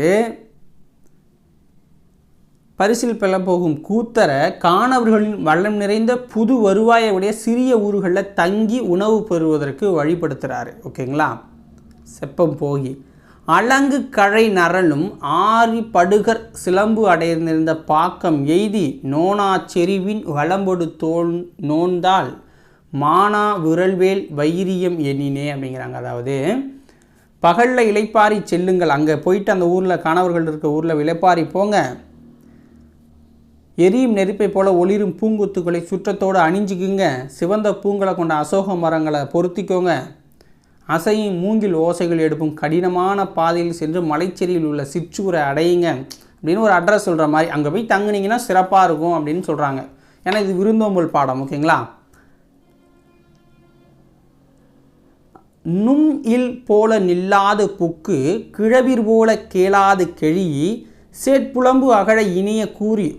பரிசில் பெற போகும் கூத்தரை காணவர்களின் வளம் நிறைந்த புது வருவாயை உடைய சிறிய ஊர்களில் தங்கி உணவு பெறுவதற்கு வழிபடுத்துகிறாரு. ஓகேங்களா. செப்பம் போகி அலங்கு கழை நரலும் ஆரி படுகர் சிலம்பு அடைந்திருந்த பாக்கம் எய்தி நோனா செறிவின் வளம்பொடு தோல் நோந்தால் மானா விரல்வேல் வைரியம் எண்ணினே அப்படிங்கிறாங்க. அதாவது பகலில் இளைப்பாரி செல்லுங்கள், அங்கே போயிட்டு அந்த ஊரில் கணவர்கள் இருக்க ஊரில் இளைப்பாரி போங்க, எரியும் நெருப்பை போல ஒளிரும் பூங்குத்துக்களை சுற்றத்தோடு அணிஞ்சிக்குங்க, சிவந்த பூங்களை கொண்ட அசோக மரங்களை பொருத்திக்கோங்க, அசையும் மூங்கில் ஓசைகள் எடுப்பும் கடினமான பாதையில் சென்று மலைச்சேரியில் உள்ள சிற்றூரை அடையுங்க அப்படின்னு ஒரு அட்ரஸ் சொல்கிற மாதிரி அங்கே போய் தங்குனீங்கன்னா சிறப்பாக இருக்கும் அப்படின்னு சொல்கிறாங்க. ஏன்னா இது விருந்தோம்பல் பாடம். ஓகேங்களா. நும் இல் போல நில்லாது புக்கு கிழவிர் போல கேளாது கெழி சேட்புலம்பு அகழ இனிய கூறி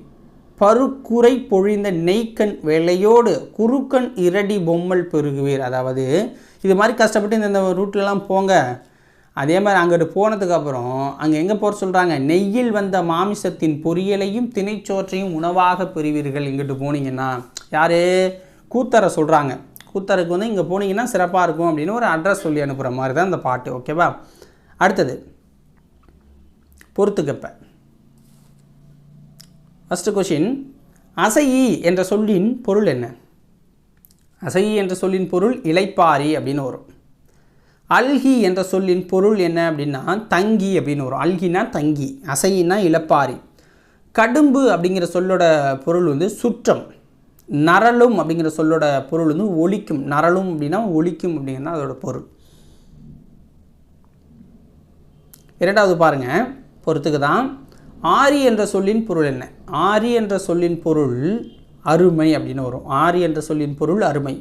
பருக்குறை பொழிந்த நெய்க்கண் வெள்ளையோடு குறுக்கண் இரடி பொம்மல் பெருகுவீர். அதாவது இது மாதிரி கஷ்டப்பட்டு இந்த ரூட்லலாம் போங்க. அதே மாதிரி அங்கிட்டு போனதுக்கப்புறம் அங்கே எங்கே போகிற சொல்கிறாங்க, நெய்யில் வந்த மாமிசத்தின் பொரியலையும் திணைச்சோற்றையும் உணவாக பெறுவீர்கள் இங்கிட்டு போனீங்கன்னா. யார்? கூத்தரை சொல்கிறாங்க. கூத்தருக்கு வந்து இங்கே போனீங்கன்னா சிறப்பாக இருக்கும் அப்படின்னு ஒரு அட்ரஸ் சொல்லி அனுப்புகிற மாதிரி தான் இந்த பாட்டு. ஓகேவா. அடுத்தது பொறுத்துக்கப்ப. ஃபஸ்ட்டு கொஷின், அசையி என்ற சொல்லின் பொருள் என்ன? அசையி என்ற சொல்லின் பொருள் இளைப்பாரி அப்படின்னு வரும். அல்கி என்ற சொல்லின் பொருள் என்ன அப்படின்னா தங்கி அப்படின்னு வரும். அல்கினா தங்கி, அசையினா இளைப்பாரி. கடும்பு அப்படிங்கிற சொல்லோட பொருள் வந்து சுற்றம். நரலும் அப்படிங்கிற சொல்லோட பொருள் வந்து ஒலிக்கும். நரலும் அப்படின்னா ஒலிக்கும் அப்படிங்கிறது அதோட பொருள். இரண்டாவது பாருங்கள், பொறுத்துக்கு தான். ஆரி என்ற சொல்லின் பொருள் என்ன? ஆரி என்ற சொல்லின் பொருள் அருமை அப்படின்னு வரும். ஆரி என்ற சொல்லின் பொருள் அருமை.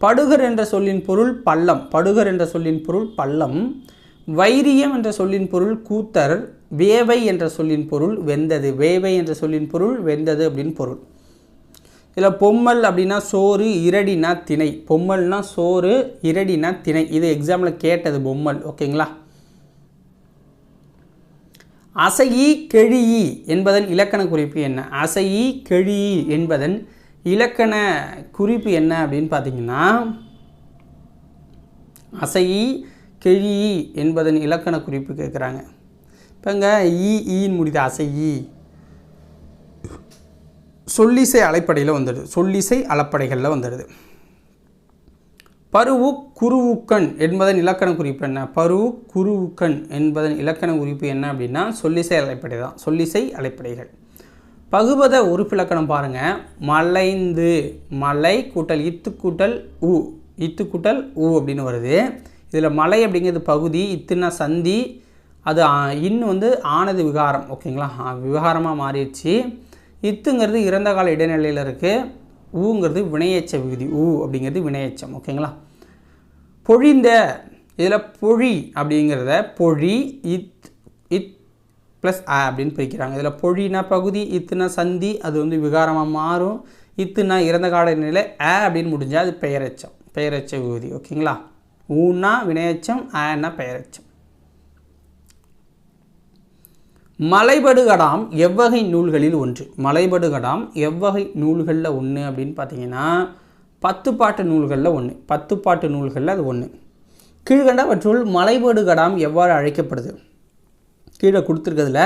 படுகர் என்ற சொல்லின் பொருள் பள்ளம். படுகர் என்ற சொல்லின் பொருள் பள்ளம். வைரியம் என்ற சொல்லின் பொருள் கூத்தர். வேவை என்ற சொல்லின் பொருள் வெந்தது. வேவை என்ற சொல்லின் பொருள் வெந்தது அப்படின்னு பொருள். இதில் பொம்மல் அப்படின்னா சோறு, இரடினா திணை. பொம்மல்னா சோறு, இரடினா திணை. இது எக்ஸாம்பிள் கேட்டது பொம்மல். ஓகேங்களா. அசையி கெழியி என்பதன் இலக்கண குறிப்பு என்ன? அசையி கெழியி என்பதன் இலக்கண குறிப்பு என்ன அப்படின்னு பார்த்தீங்கன்னா, அசையி கெழியி என்பதன் இலக்கண குறிப்பு கேட்குறாங்க. இப்போங்க ஈன்னு முடியுது. அசையி சொல்லிசை அலைப்படையில் வந்துடுது. சொல்லிசை அலப்படைகளில் வந்துடுது. பருவு குருவுக்கண் என்பதன் இலக்கண குறிப்பு என்ன? பருவு குருவுக்கண் என்பதன் இலக்கண குறிப்பு என்ன அப்படின்னா சொல்லிசை அலைப்படை தான். சொல்லிசை அலைப்படைகள். பகுபத உறுப்பிலக்கணம் பாருங்கள். மலைந்து, மலை கூட்டல் இத்து கூட்டல் உ, இத்து கூட்டல் உ அப்படின்னு வருது. இதில் மலை அப்படிங்கிறது பகுதி, இத்துனா சந்தி, அது இன்னும் வந்து ஆனது விகாரம். ஓகேங்களா. விகாரமாக மாறிடுச்சு. இத்துங்கிறது இறந்த கால இடைநிலையில் இருக்குது. ஊங்கிறது வினையச்ச விகுதி. ஊ அப்படிங்கிறது வினையச்சம். ஓகேங்களா. பொழிந்த, இதில் பொழி அப்படிங்கிறத பொழி இத் இத் ப்ளஸ் அ அப்படின்னு பிரிக்கிறாங்க. இதில் பொழினா பகுதி, இத்துனா சந்தி, அது வந்து விகாரமாக மாறும். இத்துனா இறந்த கால நிலை, அ அப்படின்னு முடிஞ்சால் அது பெயரெச்சம். பெயரெச்ச விகுதி. ஓகேங்களா. ஊன்னா வினையச்சம், ஆனா பெயரெச்சம். மலைபடுகடாம் எவ்வகை நூல்களில் ஒன்று? மலைபடுகடாம் எவ்வகை நூல்களில் ஒன்று அப்படின்னு பார்த்தீங்கன்னா 10 பாட்டு நூல்களில் ஒன்று. 10 பாட்டு நூல்களில் அது ஒன்று. கீழ்கண்டவற்றுள் மலைபடுகடாம் எவ்வாறு அழைக்கப்படுது? கீழே கொடுத்துருக்கிறதுல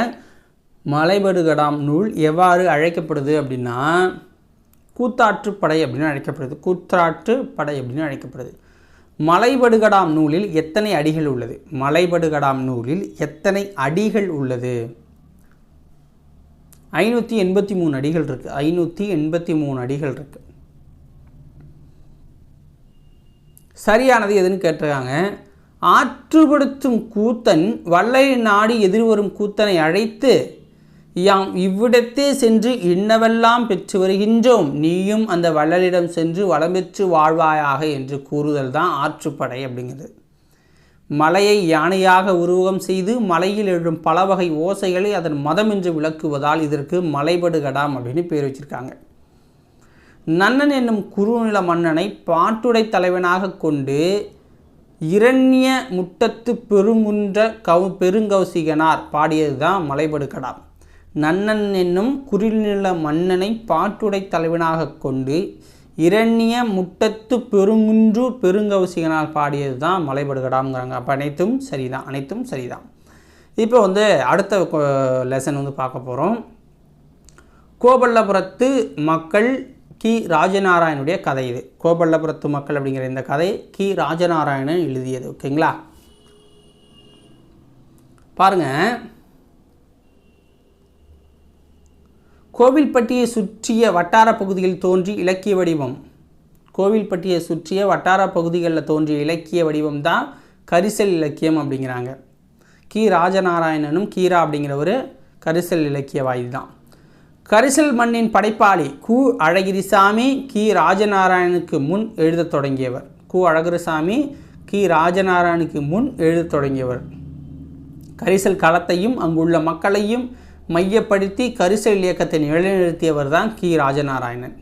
மலைபடுகடாம் நூல் எவ்வாறு அழைக்கப்படுது அப்படின்னா கூத்தாற்றுப்படை அப்படின்னு அழைக்கப்படுது. கூத்தாற்றுப்படை அப்படின்னு அழைக்கப்படுது. மலைபடுகடாம் நூலில் எத்தனை அடிகள் உள்ளது? மலைபடுகடாம் நூலில் எத்தனை அடிகள் உள்ளது? 583 அடிகள் இருக்குது. 583 அடிகள் இருக்குது. சரியானது எதுன்னு கேட்டிருக்காங்க. ஆற்றுப்படுத்தும் கூத்தன் வல்லை நாடி எதிர்வரும் கூத்தனை அழைத்து, யாம் இவ்விடத்தே சென்று இன்னவெல்லாம் பெற்று வருகின்றோம், நீயும் அந்த வள்ளலிடம் சென்று வளம் பெற்று வாழ்வாயாக என்று கூறுதல் தான் ஆற்றுப்படை அப்படிங்கிறது. மலையை யானையாக உருவகம் செய்து மலையில் எழும் பல வகை ஓசைகளை அதன் மதம் என்று விளக்குவதால் இதற்கு மலைபடுகடாம் அப்படின்னு பேர் வச்சிருக்காங்க. நன்னன் என்னும் குறுநில மன்னனை பாட்டுடை தலைவனாக கொண்டு இரண்ய முட்டத்து பெருங்குன்ற பெருங்கௌசிகனார் பாடியது தான் மலைபடுகடாம். நன்னன் என்னும் குறுநில மன்னனை பாட்டுடை தலைவனாக கொண்டு இரண்ய முட்டத்து பெருங்குன்று பெருங்கவுசிகனால் பாடியது தான் மலைபடுகடாம்ங்கிறாங்க. அப்போ அனைத்தும் சரிதான், அனைத்தும் சரிதான். இப்போ வந்து அடுத்த லெசன் வந்து பார்க்க போகிறோம். கோபல்லபுரத்து மக்கள் கி ராஜநாராயணுடைய கதை. இது கோபல்லபுரத்து மக்கள் அப்படிங்கிற இந்த கதை கி ராஜநாராயணன் எழுதியது. ஓகேங்களா, பாருங்கள். கோவில்பட்டியை சுற்றிய வட்டார பகுதியில் தோன்றி இலக்கிய வடிவம். கோவில்பட்டியை சுற்றிய வட்டார பகுதிகளில் தோன்றிய இலக்கிய வடிவம் தான் கரிசல் இலக்கியம் அப்படிங்கிறாங்க. கி ராஜநாராயணனும் கீரா அப்படிங்கிற ஒரு கரிசல் இலக்கியவாதி தான். கரிசல் மண்ணின் படைப்பாளி கு அழகிரிசாமி கி ராஜநாராயணுக்கு முன் எழுதத் தொடங்கியவர். கு அழகிரிசாமி கி ராஜநாராயணுக்கு முன் எழுதத் தொடங்கியவர். கரிசல் களத்தையும் அங்குள்ள மக்களையும் மையப்படுத்தி கரிசல் இயக்கத்தை நிலைநிறுத்தியவர் தான் கி ராஜநாராயணன்.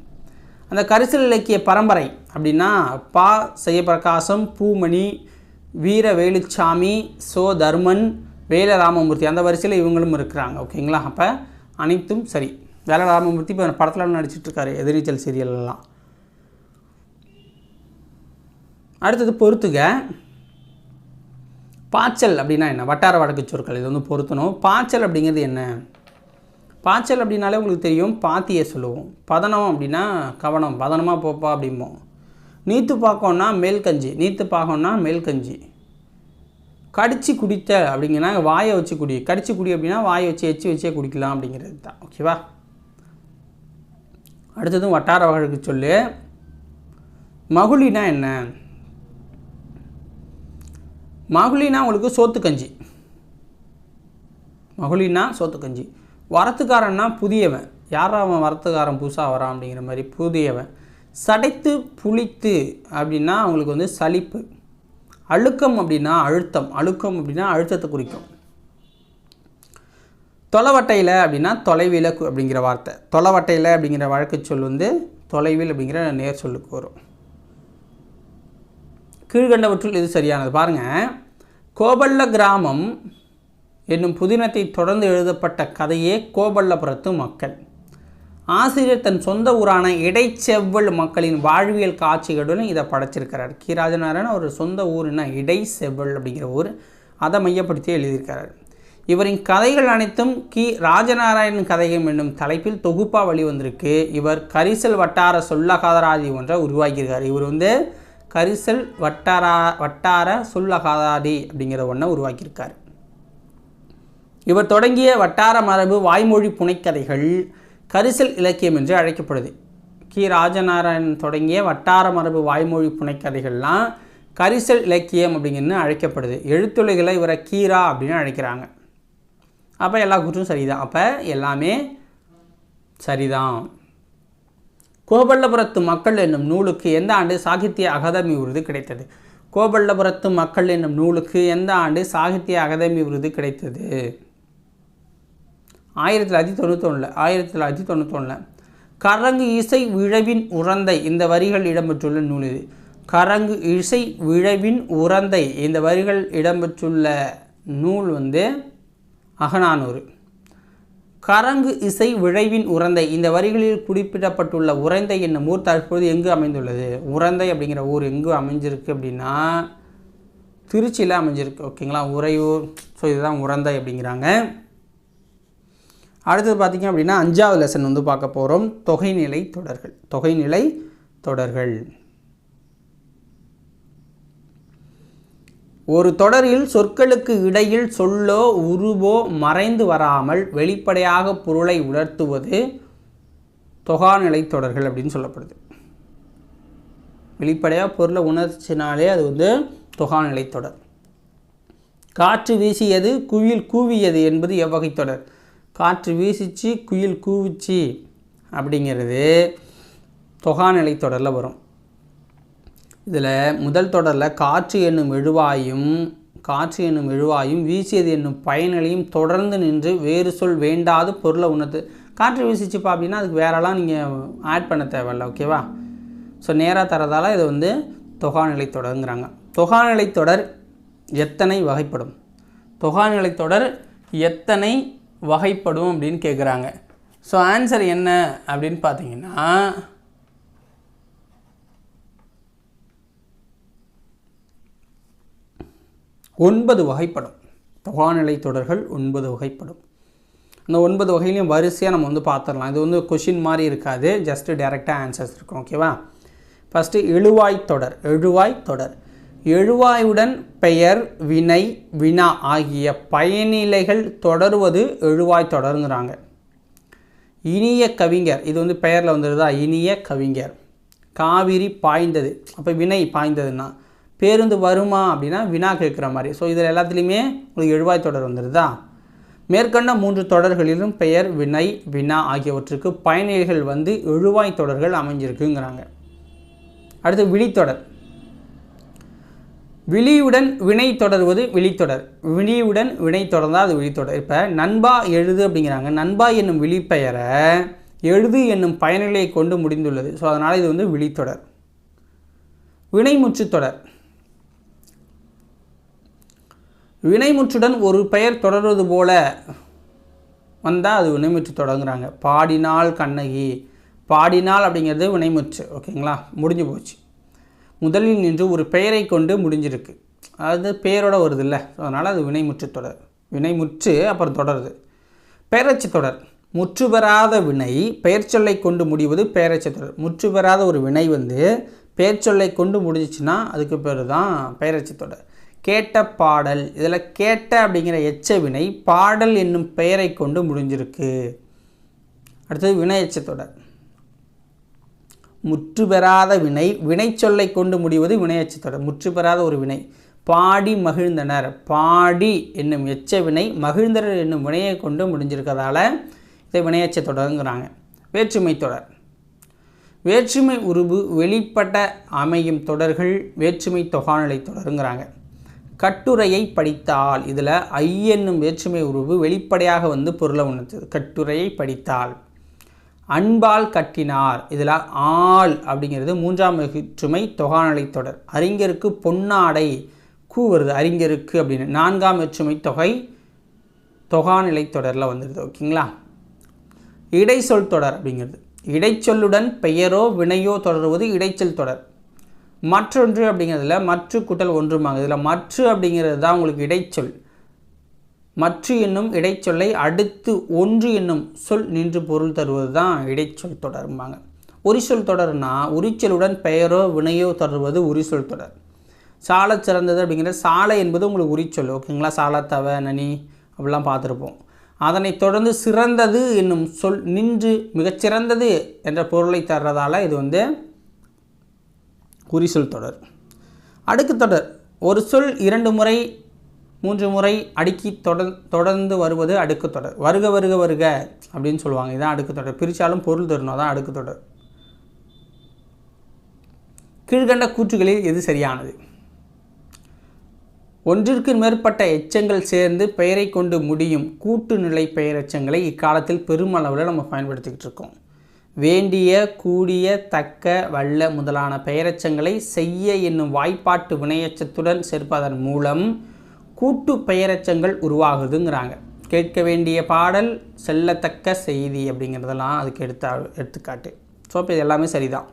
அந்த கரிசல் இலக்கிய பரம்பரை அப்படின்னா பா ஜெயபிரகாசம், பூமணி, வீர வேலுச்சாமி, சோ தர்மன், வேலராமமூர்த்தி, அந்த வரிசையில் இவங்களும் இருக்கிறாங்க. ஓகேங்களா, அப்போ அனைத்தும் சரி. வேலராமமூர்த்தி இப்போ படத்தில் நடிச்சிட்ருக்காரு, எதிர்நீச்சல் சீரியல்லாம். அடுத்தது பொறுத்துக. பாய்ச்சல் அப்படின்னா என்ன? வட்டார வழக்கு சொற்கள். இது வந்து பொருத்தணும். பாய்ச்சல் அப்படிங்கிறது என்ன? பாய்ச்சல் அப்படின்னாலே உங்களுக்கு தெரியும், பாத்தியை சொல்லுவோம். பதனம் அப்படின்னா கவனம், பதனமாக போப்பா அப்படிம்போம். நீத்து பாக்கம்னா மேல் கஞ்சி, நீத்து பாக்கம்னா மேல் கஞ்சி. கடிச்சு குடித்த அப்படிங்கன்னா வாயை வச்சு குடி, கடிச்சு குடி அப்படின்னா வாயை வச்சு எச்சு வச்சே குடிக்கலாம் அப்படிங்கிறது தான். ஓகேவா, அடுத்ததும் வட்டார வழக்கு சொல்லு. மகுழினா என்ன? மகுழினா உங்களுக்கு சோத்து கஞ்சி. மகுழினா சோத்து கஞ்சி. வரத்துக்காரன்னா புதியவன். யாரா அவன் வரத்துக்காரன் புதுசாக வரான் அப்படிங்கிற மாதிரி புதியவன். சடைத்து புளித்து அப்படின்னா அவங்களுக்கு வந்து சலிப்பு. அழுக்கம் அப்படின்னா அழுத்தம். அழுக்கம் அப்படின்னா அழுத்தத்தை குறிக்கும். தொலைவட்டையில் அப்படின்னா தொலைவில் அப்படிங்கிற வார்த்தை. தொலைவட்டையில் அப்படிங்கிற வழக்கு சொல் வந்து தொலைவில் அப்படிங்கிற நேர் சொல்லுக்கு வரும். கீழ்கண்டவற்றுள் இது சரியானது. பாருங்கள், கோபல்ல கிராமம் என்னும் புதினத்தை தொடர்ந்து எழுதப்பட்ட கதையே கோபல்லபுரத்து மக்கள். ஆசிரியர் தன் சொந்த ஊரான இடைச்செவ்வல் மக்களின் வாழ்வியல் காட்சிகளுடன் இதை படைச்சிருக்கிறார். கி ராஜநாராயணன் ஒரு சொந்த ஊர்னா இடைச்செவ்வல் அப்படிங்கிற ஊர், அதை மையப்படுத்தி எழுதியிருக்கிறார். இவரின் கதைகள் அனைத்தும் கி ராஜநாராயணன் கதைகள் என்னும் தலைப்பில் தொகுப்பாக வெளிவந்திருக்கு. இவர் கரிசல் வட்டார சொல்லகாதராதி ஒன்றை உருவாக்கியிருக்கார். இவர் வந்து கரிசல் வட்டார சொல்லகாதாடி அப்படிங்கிற ஒன்றை உருவாக்கியிருக்கார். இவர் தொடங்கிய வட்டார மரபு வாய்மொழி புனைக்கதைகள் கரிசல் இலக்கியம் என்று அழைக்கப்படுது. கி ராஜநாராயணன் தொடங்கிய வட்டார மரபு வாய்மொழி புனைக்கதைகள்லாம் கரிசல் இலக்கியம் அப்படிங்கிறது அழைக்கப்படுது. எழுத்துலைகளை இவரை கீரா அப்படின்னு அழைக்கிறாங்க. அப்போ எல்லா கூற்றும் சரிதான். அப்போ எல்லாமே சரிதான். கோபல்லபுரத்து மக்கள் என்னும் நூலுக்கு எந்த ஆண்டு சாகித்ய அகாதமி விருது கிடைத்தது? கோபல்லபுரத்து மக்கள் என்னும் நூலுக்கு எந்த ஆண்டு சாகித்ய அகாதமி விருது கிடைத்தது? 1991. 1991. கரங்கு இசை விழவின் உறந்தை இந்த வரிகள் இடம்பெற்றுள்ள நூல் இது. கரங்கு இசை விழவின் உறந்தை இந்த வரிகள் இடம்பெற்றுள்ள நூல் வந்து அகநானூறு. கரங்கு இசை விழைவின் உறந்தை இந்த வரிகளில் குறிப்பிடப்பட்டுள்ள உறந்தை என்னும் ஊர் தற்போது எங்கு அமைந்துள்ளது? உறந்தை அப்படிங்கிற ஊர் எங்கு அமைஞ்சிருக்கு அப்படின்னா திருச்சியில் அமைஞ்சிருக்கு. ஓகேங்களா, உறையூர். ஸோ இதுதான் உறந்தை அப்படிங்கிறாங்க. அடுத்தது பார்த்திங்க அப்படின்னா 5வது லெசன் வந்து பார்க்க போகிறோம். தொகைநிலை தொடர்கள். தொகைநிலை தொடர்கள். ஒரு தொடரில் சொற்களுக்கு இடையில் சொல்லோ உருவோ மறைந்து வராமல் வெளிப்படையாக பொருளை உணர்த்துவது தொகாநிலை தொடர்கள் அப்படின்னு சொல்லப்படுது. வெளிப்படையாக பொருளை உணர்ச்சினாலே அது வந்து தொகாநிலை தொடர். காற்று வீசியது குயில் கூவியது என்பது எவ்வகை தொடர்? காற்று வீசிச்சு குயில் கூவிச்சு அப்படிங்கிறது தொகாநிலை தொடரில் வரும். இதில் முதல் தொடரில் காற்று என்னும் எழுவாயும் வீசியது என்னும் பயனிலையும் தொடர்ந்து நின்று வேறு சொல் வேண்டாது பொருளை உணர்த்து. காற்று வீசிச்சுப்பா அப்படின்னா அதுக்கு வேறெல்லாம் நீங்கள் ஆட் பண்ண தேவையில்ல. ஓகேவா, ஸோ நேராக தரதால் இது வந்து தொகாநிலை தொடருங்கிறாங்க. தொகாநிலை தொடர் எத்தனை வகைப்படும்? தொகாநிலை தொடர் எத்தனை வகைப்படும் அப்படின்னு கேட்குறாங்க. ஸோ ஆன்சர் என்ன அப்படின்னு பார்த்தீங்கன்னா 9 வகைப்படும். தொகாநிலை தொடர்கள் 9 வகைப்படும். இந்த 9 வகையிலையும் வரிசையாக நம்ம வந்து பார்த்துடலாம். இது வந்து கொஷின் மாதிரி இருக்காது, ஜஸ்ட்டு டைரெக்டாக ஆன்சர்ஸ் இருக்கும். ஓகேவா? ஃபஸ்ட்டு எழுவாய் தொடர். எழுவாய் தொடர் எழுவாயுடன் பெயர், வினை, வினா ஆகிய பயனிலைகள் தொடருவது எழுவாய் தொடருங்கிறாங்க. இனிய கவிஞர், இது வந்து பெயரில் வந்துடுதா? இனிய கவிஞர். காவிரி பாய்ந்தது, அப்போ வினை பாய்ந்ததுன்னா. பேருந்து வருமா அப்படின்னா வினா கேட்குற மாதிரி. ஸோ இதில் எல்லாத்துலேயுமே உங்களுக்கு எழுவாய் தொடர் வந்துடுதா? மேற்கண்ட 3 தொடர்களிலும் பெயர், வினை, வினா ஆகியவற்றுக்கு பயனிலைகள் வந்து எழுவாய் தொடர்கள் அமைஞ்சிருக்குங்கிறாங்க. அடுத்து விழித்தொடர். விழியுடன் வினை தொடர்வது விழித்தொடர். விழியுடன் வினை தொடர்ந்தால் அது விழித்தொடர். இப்போ நண்பா எழுது அப்படிங்கிறாங்க. நண்பா என்னும் விழிப்பெயரை எழுது என்னும் பயனிலையை கொண்டு முடிந்துள்ளது. ஸோ அதனால் இது வந்து விழித்தொடர். வினைமுற்று தொடர். வினைமுற்றுடன் ஒரு பெயர் தொடர்வது போல வந்தால் அது வினைமுற்று தொடங்குறாங்க. பாடினாள் கண்ணகி. பாடினாள் அப்படிங்கிறது வினைமுற்று. ஓகேங்களா? முடிஞ்சு போச்சு. முதலில் நின்று ஒரு பெயரை கொண்டு முடிஞ்சிருக்கு, அது பெயரோட வருது இல்லை, அதனால் அது வினைமுற்று தொடர். வினைமுற்று அப்புறம் தொடருது. பெயரச்சு தொடர். முற்று பெறாத வினை பெயர் சொல்லை கொண்டு முடிவது பெயரச்சு தொடர். முற்று பெறாத ஒரு வினை வந்து பெயர் சொல்லை கொண்டு முடிஞ்சிச்சுன்னா அதுக்கு பேர் தான் பெயரச்சு தொடர். கேட்ட பாடல். இதில் கேட்ட அப்படிங்கிற எச்ச வினை பாடல் என்னும் பெயரை கொண்டு முடிஞ்சிருக்கு. அடுத்தது வினையச்ச தொடர். முற்று பெறாத வினை வினை சொல்லை கொண்டு முடிவது வினையச்சு தொடர். முற்று பெறாத ஒரு வினை. பாடி மகிழ்ந்தனர். பாடி என்னும் எச்ச வினை மகிழ்ந்தனர் என்னும் வினையை கொண்டு முடிஞ்சிருக்கிறதால இதை வினையச்ச தொடருங்கிறாங்க. வேற்றுமை தொடர். வேற்றுமை உருபு வெளிப்பட்ட அமையும் தொடர்கள் வேற்றுமை தொகாநிலை தொடருங்கிறாங்க. கட்டுரையை படித்தால். இதில் ஐ என்னும் வேற்றுமை உருவு வெளிப்படையாக வந்து பொருளை உணர்த்துது. கட்டுரையை படித்தால். அன்பால் கட்டினார். இதில் ஆள் அப்படிங்கிறது 3ஆம் வேற்றுமை தொகாநிலை தொடர். அறிஞருக்கு பொன்னாடை. கூ வருது அறிஞருக்கு அப்படின்னு. 4ஆம் வேற்றுமை தொகை தொகாநிலை தொடரில் வந்துடுது. ஓகேங்களா? இடைச்சொல் தொடர் அப்படிங்கிறது இடைச்சொல்லுடன் பெயரோ வினையோ தொடருவது இடைச்சொல் தொடர். மற்றொன்று அப்படிங்கிறதுல மற்று கூட்டல் ஒன்றுமாங்க. இதில் மற்று அப்படிங்கிறது தான் உங்களுக்கு இடைச்சொல். மற்று என்னும் இடைச்சொல்லை அடுத்து ஒன்று என்னும் சொல் நின்று பொருள் தருவது தான் இடைச்சொல் தொடரும்பாங்க. உரிச்சொல் தொடர்னா உரிச்சொல்லுடன் பெயரோ வினையோ தொடர்வது உரிச்சொல் தொடர். சாலை சிறந்தது அப்படிங்கிறது சாலை என்பது உங்களுக்கு உரிச்சொல். ஓகேங்களா? சாலை, தவ, நனி அப்படிலாம் பார்த்துருப்போம். அதனை தொடர்ந்து சிறந்தது என்னும் சொல் நின்று மிகச்சிறந்தது என்ற பொருளை தர்றதால இது வந்து குறிச்சொல் தொடர். அடுக்கு தொடர். ஒரு சொல் 2 முறை 3 முறை அடுக்கி தொடர்ந்து வருவது அடுக்கு தொடர். வருக வருக வருக அப்படின்னு சொல்லுவாங்க. இதுதான் அடுக்கு தொடர். பிரித்தாலும் பொருள் தரணும், தான் அடுக்கு தொடர். கீழ்கண்ட கூற்றுகளில் எது சரியானது? ஒன்றிற்கு மேற்பட்ட எச்சங்கள் சேர்ந்து பெயரை கொண்டு முடியும் கூட்டுநிலை பெயரெச்சங்களை இக்காலத்தில் பெருமளவில் நம்ம பயன்படுத்திக்கிட்டு இருக்கோம். வேண்டிய, கூடிய, தக்க, வல்ல முதலான பெயரெச்சங்களை செய்ய என்னும் வாய்ப்பாட்டு வினையச்சத்துடன் சேர்ப்பதன் மூலம் கூட்டு பெயரெச்சங்கள் உருவாகுதுங்கிறாங்க. கேட்க வேண்டிய பாடல், செல்லத்தக்க செய்தி அப்படிங்கிறதெல்லாம் அதுக்கு எடுத்துக்காட்டு. ஸோ இப்போ இது எல்லாமே சரிதான்.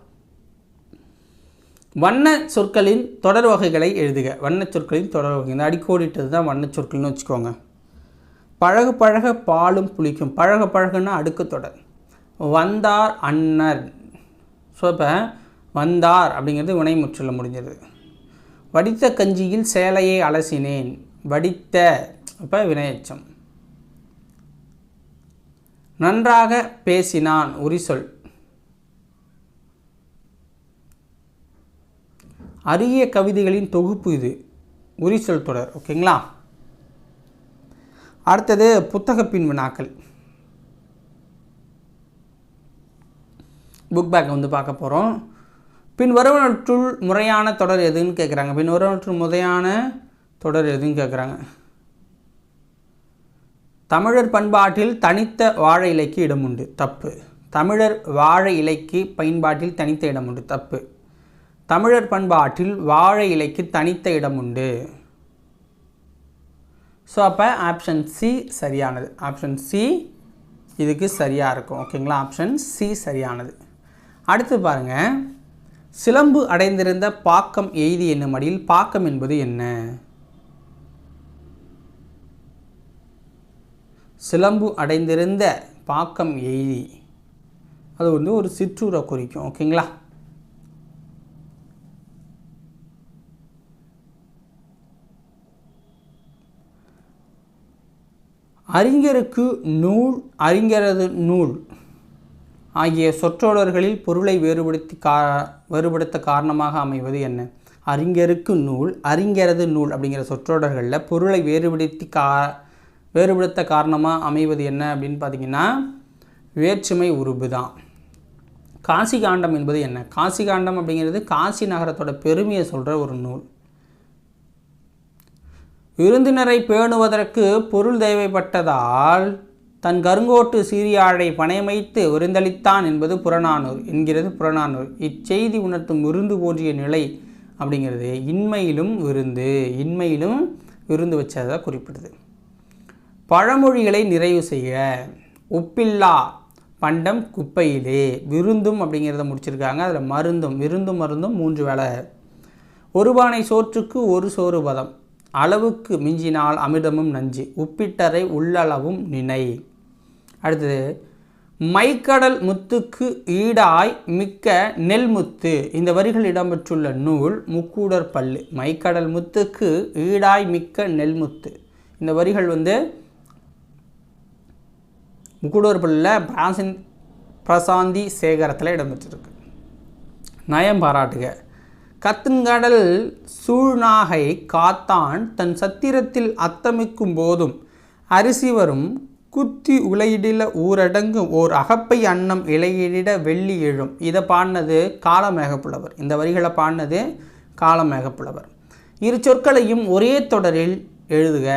வண்ண சொற்களின் தொடர் வகைகளை எழுதுக. வண்ண சொற்களின் தொடர் வகை இந்த அடிக்கோடிட்டது தான் வண்ண சொற்கள்னு வச்சுக்கோங்க. பழக பழக பாலும் புளிக்கும். பழக பழகுன்னா அடுக்கு தொடர். வந்தார் அன்னர். ஸோ இப்போ வந்தார் அப்படிங்கிறது வினைமுற்றில் முடிஞ்சது. வடித்த கஞ்சியில் சேலையை அலசினேன். வடித்த இப்போ வினையச்சம். நன்றாக பேசினான் உரிசொல். அரிய கவிதைகளின் தொகுப்பு இது உரிச்சொல் தொடர். ஓகேங்களா? அடுத்தது புத்தகப்பின் வினாக்கள். புக் பேக் வந்து பார்க்க போகிறோம். பின் வருவனற்றுள் முறையான தொடர் எதுன்னு கேட்குறாங்க. பின் வருவனற்றுள் முறையான தொடர் எதுன்னு கேட்குறாங்க. தமிழர் பண்பாட்டில் தனித்த வாழை இலைக்கு இடம் உண்டு. தப்பு. தமிழர் வாழை இலைக்கு பயன்பாட்டில் தனித்த இடம் உண்டு. தப்பு. தமிழர் பண்பாட்டில் வாழை இலைக்கு தனித்த இடம் உண்டு. ஸோ அப்போ ஆப்ஷன் சி சரியானது. ஆப்ஷன் சி இதுக்கு சரியாக இருக்கும். ஓகேங்களா? ஆப்ஷன் சி சரியானது. அடுத்து பாருங்கள். சிலம்பு அடைந்திருந்த பாக்கம் எய்தி என்னும் அடியில் பாக்கம் என்பது என்ன? சிலம்பு அடைந்திருந்த பாக்கம் எய்தி, அது வந்து ஒரு சிற்றூரை குறிக்கும். ஓகேங்களா? அறிஞருக்கு நூல், அறிஞரது நூல் ஆகிய சொற்றொடர்களில் பொருளை வேறுபடுத்த காரணமாக அமைவது என்ன? அறிஞருக்கு நூல், அறிஞரது நூல் அப்படிங்கிற சொற்றொடர்களில் பொருளை வேறுபடுத்த காரணமாக அமைவது என்ன அப்படின்னு பார்த்திங்கன்னா வேற்றுமை உருபு தான். காசி காண்டம் என்பது என்ன? காசி காண்டம் அப்படிங்கிறது காசி நகரத்தோட பெருமையை சொல்கிற ஒரு நூல். விருந்தினரை பேணுவதற்கு பொருள் தேவைப்பட்டதால் தன் கருங்கோட்டு சீரியாழை பணையமைத்து விருந்தளித்தான் என்பது புறநானூறு என்கிறது புறநானூறு. இச்செய்தி உணர்த்தும் விருந்து போன்றிய நிலை அப்படிங்கிறது இன்மையிலும் விருந்து வச்சதை குறிப்பிடுது. பழமொழிகளை நிறைவு செய்ய ஒப்பில்லா பண்டம் குப்பையிலே, விருந்தும் அப்படிங்கிறத முடிச்சிருக்காங்க. அதில் விருந்தும் மருந்தும் 3 வேளை. ஒரு பானை சோற்றுக்கு ஒரு சோறு பதம், அளவுக்கு மிஞ்சினால் அமிர்தமும் நஞ்சு, உப்பிட்டரை உள்ளளவும் நினை. அடுத்தது மைக்கடல் முத்துக்கு ஈடாய் மிக்க நெல்முத்து. இந்த வரிகள் இடம்பெற்றுள்ள நூல் முக்கூடர் பல்லு. மைக்கடல் முத்துக்கு ஈடாய் மிக்க நெல்முத்து. இந்த வரிகள் வந்து முக்கூடர் பல்லில் பிரசாந்தி சேகரத்தில் இடம்பெற்றிருக்கு. நயம் பாராட்டுக. கத்துங்கடல் சூழ்நாகை காத்தான் தன் சத்திரத்தில் அத்தமிக்கும் போதும் அரிசி வரும் குத்தி உலையிடில ஊரடங்கு ஓர் அகப்பை அன்னம் இலையிட வெள்ளி எழும். இதை பாடினது காலமேகப்புலவர். இந்த வரிகளை பாடினது காலமேகப்புலவர். இரு சொற்களையும் ஒரே தொடரில் எழுதுக.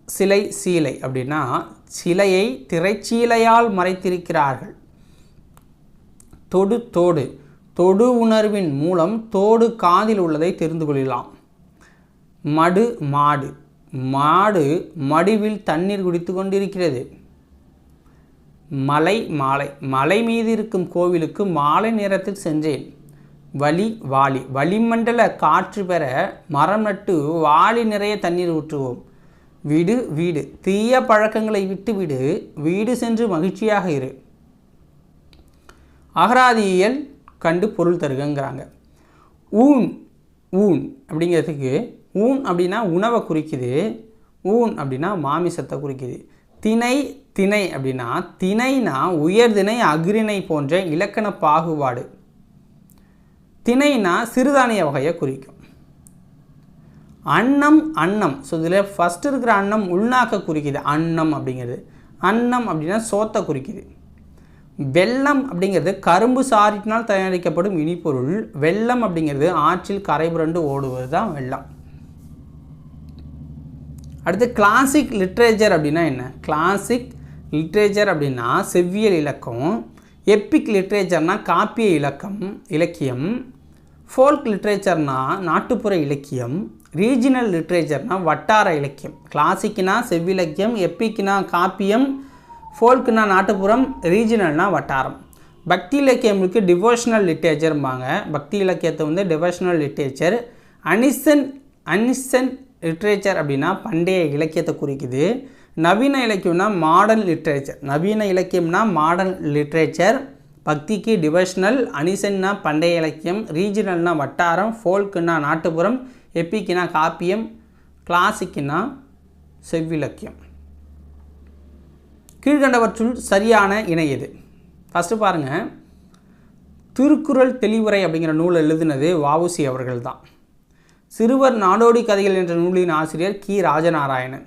சிலை சீலை அப்படின்னா சிலையை திரைச்சீலையால் மறைத்திருக்கிறார்கள். தொடு தோடு, தொடு உணர்வின் மூலம் தோடு காதில் உள்ளதை தெரிந்து கொள்ளலாம். மடு மாடு, மாடு மடுவில் தண்ணீர் குடித்து கொண்டிருக்கிறது. மலை மாலை, மலை மீது இருக்கும் கோவிலுக்கு மாலை நேரத்தில் சென்றேன். வலி வாளி, வளிமண்டல காற்று பெற மரம் நட்டு வாளி நிறைய தண்ணீர் ஊற்றுவோம். வீடு வீடு, தீய பழக்கங்களை விட்டுவிடு, வீடு சென்று மகிழ்ச்சியாக இரு. அகராதியியல் கண்டு பொருள் தருகங்கிறாங்க. ஊன், ஊன் அப்படிங்கிறதுக்கு ஊன் அப்படின்னா உணவை குறிக்குது, ஊன் அப்படின்னா மாமிசத்தை குறிக்குது. திணை, திணை அப்படின்னா திணைனா உயர்திணை அக்ரிணை போன்ற இலக்கண பாகுபாடு. திணைனா சிறுதானிய வகையை குறிக்கும். அன்னம், அன்னம், ஸோ இதில் ஃபஸ்ட்டு இருக்கிற அன்னம் உள்நாக்க குறிக்குது. அன்னம் அப்படிங்கிறது, அன்னம் அப்படின்னா சோத்தை குறிக்குது. வெல்லம் அப்படிங்கிறது கரும்பு சாறினால் தயாரிக்கப்படும் இனிப்பொருள். வெல்லம் அப்படிங்கிறது ஆற்றில் கரை புரண்டு ஓடுவது தான் வெல்லம். அடுத்து கிளாசிக் லிட்ரேச்சர் அப்படின்னா என்ன? கிளாசிக் லிட்ரேச்சர் அப்படின்னா செவ்வியல் இலக்கம். எப்பிக் லிட்ரேச்சர்னால் காப்பிய இலக்கியம். ஃபோல்க் லிட்ரேச்சர்னால் நாட்டுப்புற இலக்கியம். ரீஜினல் லிட்ரேச்சர்னால் வட்டார இலக்கியம். கிளாசிக்னா செவ்விலக்கியம், எப்பிக்னா காப்பியம், ஃபோல்க்னா நாட்டுப்புறம், ரீஜினல்னா வட்டாரம். பக்தி இலக்கியமுக்கு டிவோஷனல் லிட்ரேச்சர்பாங்க. பக்தி இலக்கியத்தை வந்து டிவோஷனல் லிட்ரேச்சர். அனிசன் லிட்ரேச்சர் அப்படின்னா பண்டைய இலக்கியத்தை குறிக்குது. நவீன இலக்கியம்னா மாடர்ன் லிட்ரேச்சர். நவீன இலக்கியம்னா மாடர்ன் லிட்ரேச்சர். பக்திக்கு டிவோஷனல், அனிசன்னா பண்டைய இலக்கியம், ரீஜினல்னா வட்டாரம், ஃபோல்க்குன்னா நாட்டுப்புறம், எப்பிக்னா காப்பியம், கிளாசிக்னா செவ்விலக்கியம். கீழ்கண்டவற்றுள் சரியான இணை எது? ஃபஸ்ட்டு பாருங்கள், திருக்குறள் தெளிவுரை அப்படிங்கிற நூல் எழுதினது வ.உ.சி. அவர்கள் தான். சிறுவர் நாடோடி கதைகள் என்ற நூலின் ஆசிரியர் கி. ராஜநாராயணன்.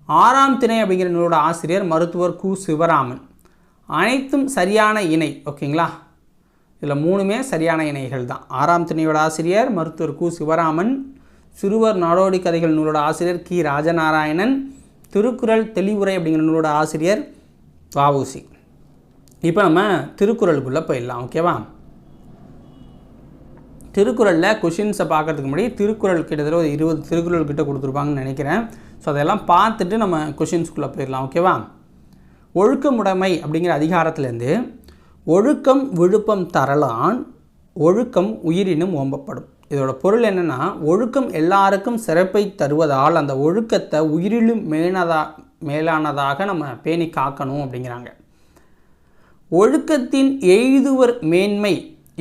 6ஆம் திணை அப்படிங்கிற நூலோட ஆசிரியர் மருத்துவர் கு. சிவராமன். அனைத்தும் சரியான இணை. ஓகேங்களா? இதில் 3மே சரியான இணைகள் தான். 6ஆம் திணையோட ஆசிரியர் மருத்துவர் கு. சிவராமன், சிறுவர் நாடோடி கதைகள் நூலோட ஆசிரியர் கி. ராஜநாராயணன், திருக்குறள் தெளிவுரை அப்படிங்கிற நூலோட ஆசிரியர் வ.உ.சி. இப்போ நம்ம திருக்குறளுக்குள்ளே போயிடலாம். ஓகேவா? திருக்குறளில் கொஷின்ஸை பார்க்கறதுக்கு முன்னாடி திருக்குறள் கிட்டத்தட்ட ஒரு 20 திருக்குறள் கிட்ட கொடுத்துருப்பாங்கன்னு நினைக்கிறேன். ஸோ அதெல்லாம் பார்த்துட்டு நம்ம கொஷின்ஸ்குள்ளே போயிடலாம். ஓகேவா? ஒழுக்கமுடைமை அப்படிங்கிற அதிகாரத்திலேருந்து ஒழுக்கம் விழுப்பம் தரலான், ஒழுக்கம் உயிரினும் ஓம்பப்படும். இதோட பொருள் என்னென்னா, ஒழுக்கம் எல்லாருக்கும் சிறப்பை தருவதால் அந்த ஒழுக்கத்தை உயிரிலும் மேலானதாக நம்ம பேணி காக்கணும் அப்படிங்கிறாங்க. ஒழுக்கத்தின் எய்துவர் மேன்மை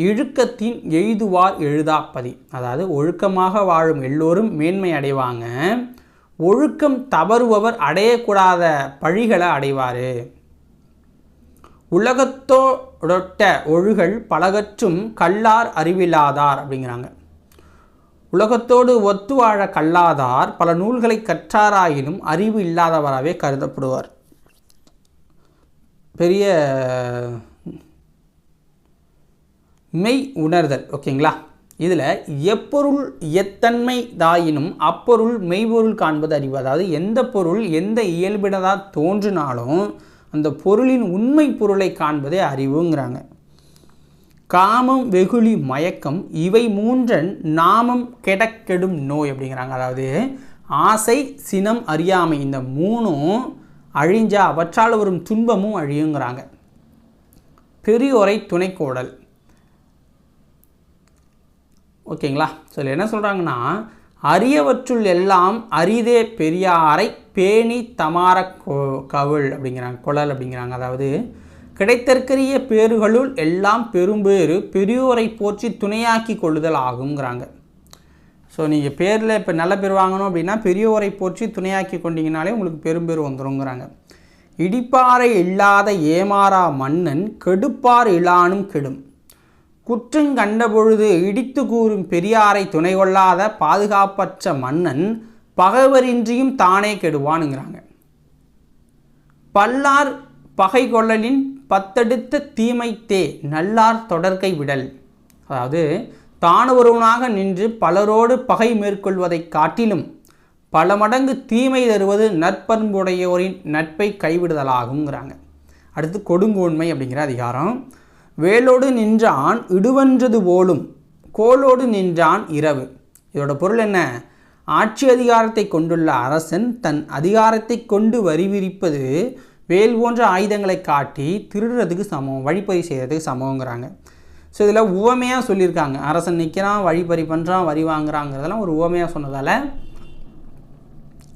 இழுக்கத்தின் எய்துவார் எழுதாப்பதி. அதாவது ஒழுக்கமாக வாழும் எல்லோரும் மேன்மை அடைவாங்க, ஒழுக்கம் தவறுபவர் அடையக்கூடாத பழிகளை அடைவார். உலகத்தோடொட்ட ஒழுகல் பலகற்றும் கல்லார் அறிவில்லாதார் அப்படிங்கிறாங்க. உலகத்தோடு ஒத்து வாழ கல்லாதார் பல நூல்களை கற்றாராயினும் அறிவு இல்லாதவராகவே கருதப்படுவார். பெரிய மெய் உணர்தல். ஓகேங்களா? இதில் எப்பொருள் எத்தன்மை தாயினும் அப்பொருள் மெய்ப்பொருள் காண்பது அறிவு. அதாவது எந்த பொருள் எந்த இயல்பினதாக தோன்றினாலும் அந்த பொருளின் உண்மை பொருளை காண்பதே அறிவுங்கிறாங்க. காமம் வெகுளி மயக்கம் இவை மூன்றன் நாமம் கெடக்கெடும் நோய் அப்படிங்கிறாங்க. அதாவது ஆசை சினம் அறியாமை இந்த மூணும் அழிஞ்சா அவற்றால் வரும் துன்பமும் அழியுங்கிறாங்க. பெரியோரை துணைக்கோடல். ஓகேங்களா? ஸோ என்ன சொல்கிறாங்கன்னா, அரியவற்றுள் எல்லாம் அரிதே பெரியாரை பேணி தமார கவுள் அப்படிங்கிறாங்க, கொழல் அப்படிங்கிறாங்க. அதாவது கிடைத்தற்கரிய பேறுகளுள் எல்லாம் பெரும்பேறு பெரியோரை போற்றி துணையாக்கி கொள்ளுதல் ஆகுங்கிறாங்க. ஸோ நீங்கள் பேரில் இப்போ நல்ல பேர் வாங்கணும் அப்படின்னா பெரியோரை போற்றி துணையாக்கி கொண்டீங்கனாலே உங்களுக்கு பெரும்பேறு வந்துருங்கிறாங்க. இடிப்பாறை இல்லாத ஏமாறா மன்னன் கெடுப்பார் இலானும் கெடும். குற்றங்கண்டபொழுது இடித்து கூறும் பெரியாரை துணை கொள்ளாத பாதுகாப்பற்ற மன்னன் பகைவரின்றியும் தானே கெடுவானுங்கிறாங்க. பல்லார் பகை கொள்ளலின் பத்தெடுத்த தீமைத்தே நல்லார் தொடர்கை விடல். அதாவது தான் ஒருவனாக நின்று பலரோடு பகை மேற்கொள்வதை காட்டிலும் பல மடங்கு தீமை தருவது நற்பண்புடையோரின் நட்பை கைவிடுதலாகுங்கிறாங்க. அடுத்து கொடுங்கோன்மை அப்படிங்கிற அதிகாரம். வேலோடு நின்றான் இடுவன்றது போலும் கோலோடு நின்றான் இரவு. இதோட பொருள் என்ன? ஆட்சி அதிகாரத்தை கொண்டுள்ள அரசன் தன் அதிகாரத்தை கொண்டு வரி விரிப்பது வேல் போன்ற ஆயுதங்களை காட்டி திருடுறதுக்கு சமம், வழிப்பறி செய்கிறதுக்கு சமங்கிறாங்க. ஸோ இதில் உவமையாக சொல்லியிருக்காங்க. அரசன் நிற்கிறான், வழிப்பறி பண்ணுறான், வரி வாங்குறாங்கிறதெல்லாம் ஒரு உவமையாக சொன்னதால்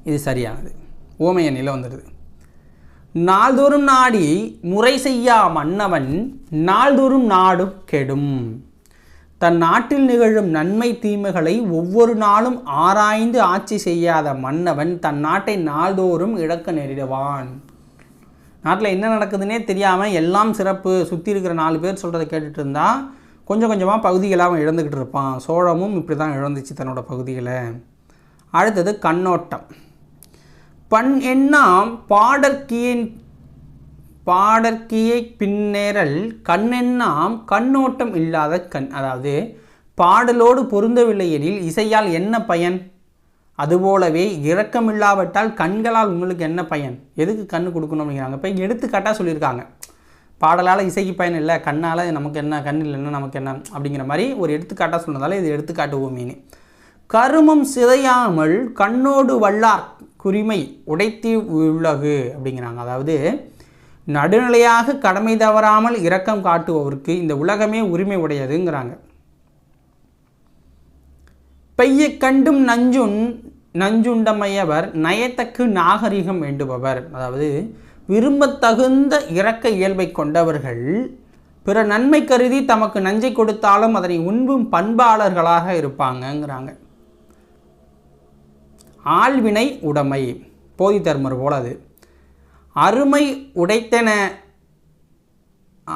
இது சரியானது. உவமைய நிலை வந்துடுது. நாள்தோறும் நாடி முறை செய்யா மன்னவன் நாள்தோறும் நாடும் கெடும். தன் நாட்டில் நிகழும் நன்மை தீமைகளை ஒவ்வொரு நாளும் ஆராய்ந்து ஆட்சி செய்யாத மன்னவன் தன் நாட்டை நாள்தோறும் இழக்க நேரிடுவான். நாட்டில் என்ன நடக்குதுன்னே தெரியாமல் எல்லாம் சிறப்பு, சுற்றி இருக்கிற 4 பேர் சொல்கிறத கேட்டுட்டு இருந்தால் கொஞ்சம் கொஞ்சமாக பகுதிகளை அவன் இழந்துக்கிட்டு இருப்பான். சோழமும் இப்படி தான் இழந்துச்சு தன்னோட பகுதிகளை. அடுத்தது கண்ணோட்டம். பண் எண்ணாம் பாடற்கியை பின்னேறல் கண்ணெண்ணாம் கண்ணோட்டம் இல்லாத கண். அதாவது பாடலோடு பொருந்தவில்லை எனில் இசையால் என்ன பயன்? அதுபோலவே இரக்கமில்லாவிட்டால் கண்களால் உங்களுக்கு என்ன பயன்? எதுக்கு கண் கொடுக்கணும் அப்படிங்கிறாங்க. இப்போ எடுத்துக்காட்டாக சொல்லியிருக்காங்க. பாடலால் இசைக்கு பயன் இல்லை, கண்ணால் நமக்கு என்ன, கண் இல்லைன்னா நமக்கு என்ன அப்படிங்கிற மாதிரி ஒரு எடுத்துக்காட்டாக சொன்னதால் இது எடுத்துக்காட்டு மீன். கருமம் சிதையாமல் கண்ணோடு வல்லார் குறிமை உடைத்தி உலகு அப்படிங்கிறாங்க. அதாவது நடுநிலையாக கடமை தவறாமல் இரக்கம் காட்டுபவருக்கு இந்த உலகமே உரிமை உடையதுங்கிறாங்க. பெய்ய கண்டும் நஞ்சுண்டமையவர் நயத்தக்கு நாகரிகம் வேண்டுபவர். அதாவது விரும்பத்தகுந்த இரக்க இயல்பை கொண்டவர்கள் பிற நன்மை கருதி தமக்கு நஞ்சை கொடுத்தாலும் அதனை உண்பும் பண்பாளர்களாக இருப்பாங்கங்கிறாங்க. ஆழ்வினை உடைமை போதி தர்மர் போல அது.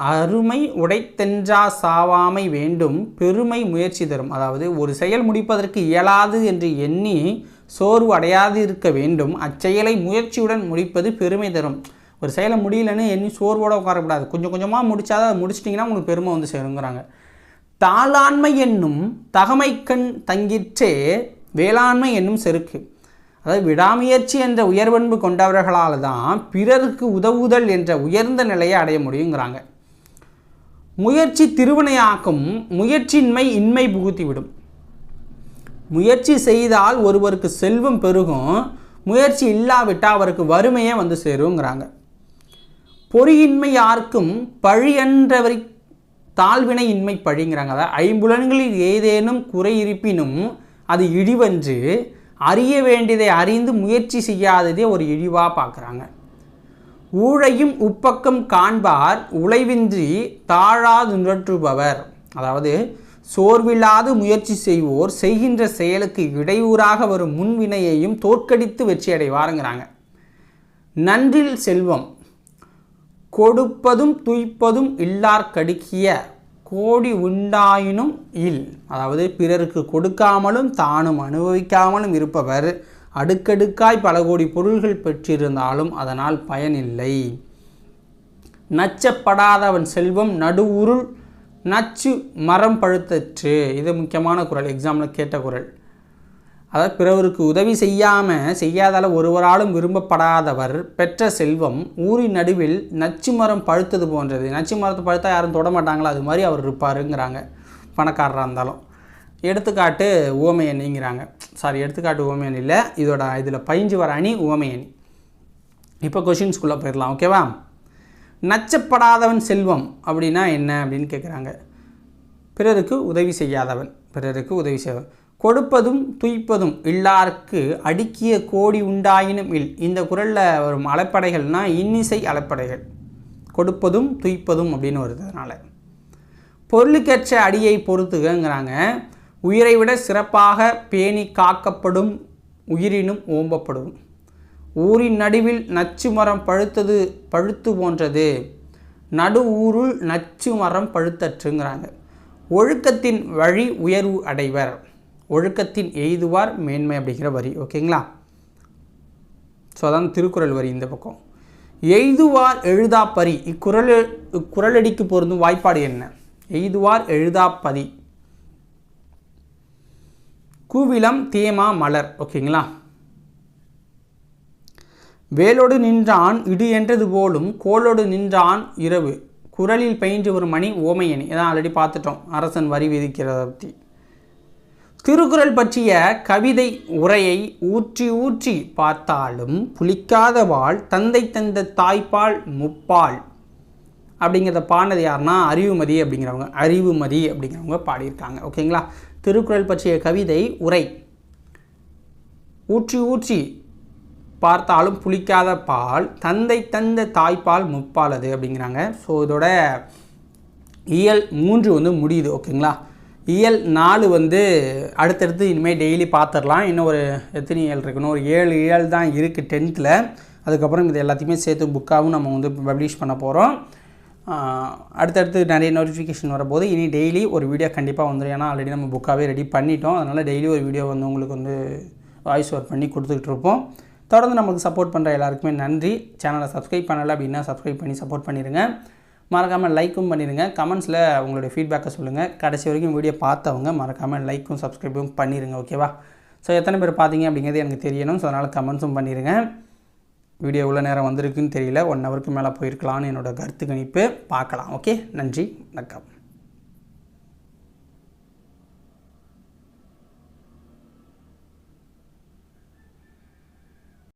அருமை உடைத்தென்றா சாவாமை வேண்டும் பெருமை முயற்சி தரும். அதாவது ஒரு செயல் முடிப்பதற்கு இயலாது என்று எண்ணி சோர்வு அடையாது இருக்க வேண்டும். அச்செயலை முயற்சியுடன் முடிப்பது பெருமை தரும். ஒரு செயலை முடியலன்னு எண்ணி சோர்வோடு உட்காரக்கூடாது. கொஞ்சம் கொஞ்சமாக முடிச்சாதான் அதை முடிச்சிட்டிங்கன்னா உங்களுக்கு பெருமை வந்து சேருங்கிறாங்க. தாளாண்மை என்னும் தகமைக்கண் தங்கிற்றே வேளாண்மை என்னும் செருக்கு. அதாவது விடாமுயற்சி என்ற உயர்வன்பு கொண்டவர்களால் தான் பிறருக்கு உதவுதல் என்ற உயர்ந்த நிலையை அடைய முடியுங்கிறாங்க. முயற்சி திருவினையாக்கும், முயற்சியின்மை இன்மை புகுத்திவிடும். முயற்சி செய்தால் ஒருவருக்கு செல்வம் பெருகும், முயற்சி இல்லாவிட்டால் அவருக்கு வறுமையே வந்து சேருங்கிறாங்க. பொறியின்மை யாருக்கும் பழியன்றவரை தாழ்வினை இன்மை பழிங்கிறாங்க. அதாவது ஐம்புலன்களில் ஏதேனும் குறை இருப்பினும் அது இழிவன்று அறிய வேண்டியதை அறிந்து முயற்சி செய்யாததே ஒரு இழிவாக பார்க்குறாங்க. ஊழையும் உப்பக்கம் காண்பார் உழைவின்றி தாழாது நுழற்றுபவர். அதாவது சோர்வில்லாது முயற்சி செய்வோர் செய்கின்ற செயலுக்கு இடையூறாக வரும் முன்வினையையும் தோற்கடித்து வெற்றி அடைவாருங்கிறாங்க. நன்றில் செல்வம் கொடுப்பதும் துய்ப்பதும் இல்லார்க்கடுக்கிய கோடி உண்டாயினும் இல். அதாவது பிறருக்கு கொடுக்காமலும் தானும் அனுபவிக்காமலும் இருப்பவர் அடுக்கடுக்காய் பல கோடி பொருள்கள் பெற்றிருந்தாலும் அதனால் பயனில்லை. நச்சப்படாதவன் செல்வம் நடுவுருள் நச்சு மரம் பழுத்தற்று. இது முக்கியமான குறள், எக்ஸாமில் கேட்ட குறள். அதாவது பிறவருக்கு உதவி செய்யாதால ஒருவராலும் விரும்பப்படாதவர் பெற்ற செல்வம் ஊரின் நடுவில் நச்சு மரம் பழுத்தது போன்றது. நச்சு மரத்தை பழுத்தா யாரும் தொட மாட்டாங்களா, அது மாதிரி அவர் இருப்பாருங்கிறாங்க, பணக்காரராக இருந்தாலும். எடுத்துக்காட்டு உவமையணிங்கிறாங்க. எடுத்துக்காட்டு உவமையணி இல்லை, இதில் பயிஞ்சு வர அணி உவமையணி. இப்போ கொஷின்ஸ்குள்ளே போயிடலாம், ஓகேவா? நச்சப்படாதவன் செல்வம் அப்படின்னா என்ன அப்படின்னு கேட்குறாங்க. பிறருக்கு உதவி செய்யாதவன், கொடுப்பதும் துய்ப்பதும் இல்லார்க்கு அடுக்கிய கோடி உண்டாயினும் இல். இந்த குறளில் வரும் அலைப்படைகள்னால் இன்னிசை அலைப்படைகள். கொடுப்பதும் துய்ப்பதும் அப்படின்னு வருது. அதனால் பொருளுக்கேற்ற அடியை பொறுத்துங்கிறாங்க. உயிரை விட சிறப்பாக பேணி காக்கப்படும் உயிரினும் ஓம்பப்படும். ஊரின் நடுவில் நச்சு மரம் பழுத்து போன்றது. நடு ஊருள் நச்சு மரம் பழுத்தற்றுங்கிறாங்க. ஒழுக்கத்தின் வழி உயர்வு அடைவர், ஒழுக்கத்தின் எய்துவார் மேன்மை அப்படிங்கிற வரி. ஓகேங்களா? ஸோ அதான் திருக்குறள் வரி. இந்த பக்கம் எய்துவார் எழுதாப்பரி. இக்குறளடிக்கு பொருந்தும் வாய்ப்பாடு என்ன? எய்துவார் எழுதாப்பதி. கூவிலம் தேமா மலர். ஓகேங்களா? வேலோடு நின்றான் இடு என்றது போலும் கோலோடு நின்றான் இரவு. குறளில் பயின்று ஒரு மணி ஓமையணி. இதான் ஆல்ரெடி பார்த்துட்டோம், அரசன் வரி விதிக்கிறத பற்றி. திருக்குறள் பற்றிய கவிதை உரையை ஊற்றி பார்த்தாலும் புளிக்காத வாள் தந்தை தந்த தாய்ப்பால் முப்பால் அப்படிங்கிறத பாடினது யாருன்னா அறிவுமதி அப்படிங்கிறவங்க பாடியிருக்காங்க. ஓகேங்களா? திருக்குறள் பற்றிய கவிதை உரை ஊற்றி பார்த்தாலும் புளிக்காத பால் தந்தை தந்த தாய்ப்பால் முப்பால் அது அப்படிங்கிறாங்க. ஸோ இதோட இயல் 3 முடியுது. ஓகேங்களா? இயல் 4 அடுத்தடுத்து இனிமேல் டெய்லி பார்த்துடலாம். இன்னும் ஒரு எத்தனை இயல் இருக்குன்னு ஒரு 7 இயல் தான் இருக்குது 10th. அதுக்கப்புறம் இது எல்லாத்தையுமே சேர்த்து புக்காகவும் நம்ம பப்ளிஷ் பண்ண போகிறோம். அடுத்தடுத்து நிறைய நோட்டிஃபிகேஷன் வரும்போது இனி டெய்லி ஒரு வீடியோ கண்டிப்பாக வந்துடும். ஏன்னா ஆல்ரெடி நம்ம புக்காகவே ரெடி பண்ணிட்டோம். அதனால் டெய்லி ஒரு வீடியோ உங்களுக்கு வாய்ஸ் ஓவர் பண்ணி கொடுத்துக்கிட்டு இருப்போம். தொடர்ந்து நமக்கு சப்போர்ட் பண்ணுற எல்லாருக்குமே நன்றி. சேனலை சப்ஸ்கிரைப் பண்ணலை அப்படின்னா சப்ஸ்கிரைப் பண்ணி சப்போர்ட் பண்ணிடுங்க. மறக்காமல் லைக்கும் பண்ணிடுங்க. கமெண்ட்ஸில் உங்களுடைய ஃபீட்பேக்கை சொல்லுங்கள். கடைசி வரைக்கும் வீடியோ பார்த்தவங்க மறக்காமல் லைக்கும் சப்ஸ்கிரைபும் பண்ணிடுங்க. ஓகேவா? ஸோ எத்தனை பேர் பார்த்தீங்க அப்படிங்கிறது எனக்கு தெரியணும். ஸோ அதனால் கமெண்ட்ஸும் பண்ணிடுங்க. வீடியோ எவ்வளோ நேரம் வந்திருக்குன்னு தெரியல, 1 ஹவருக்கு மேலே போயிருக்கலான்னு என்னோடய கருத்து கணிப்பு. பார்க்கலாம். ஓகே, நன்றி, வணக்கம்.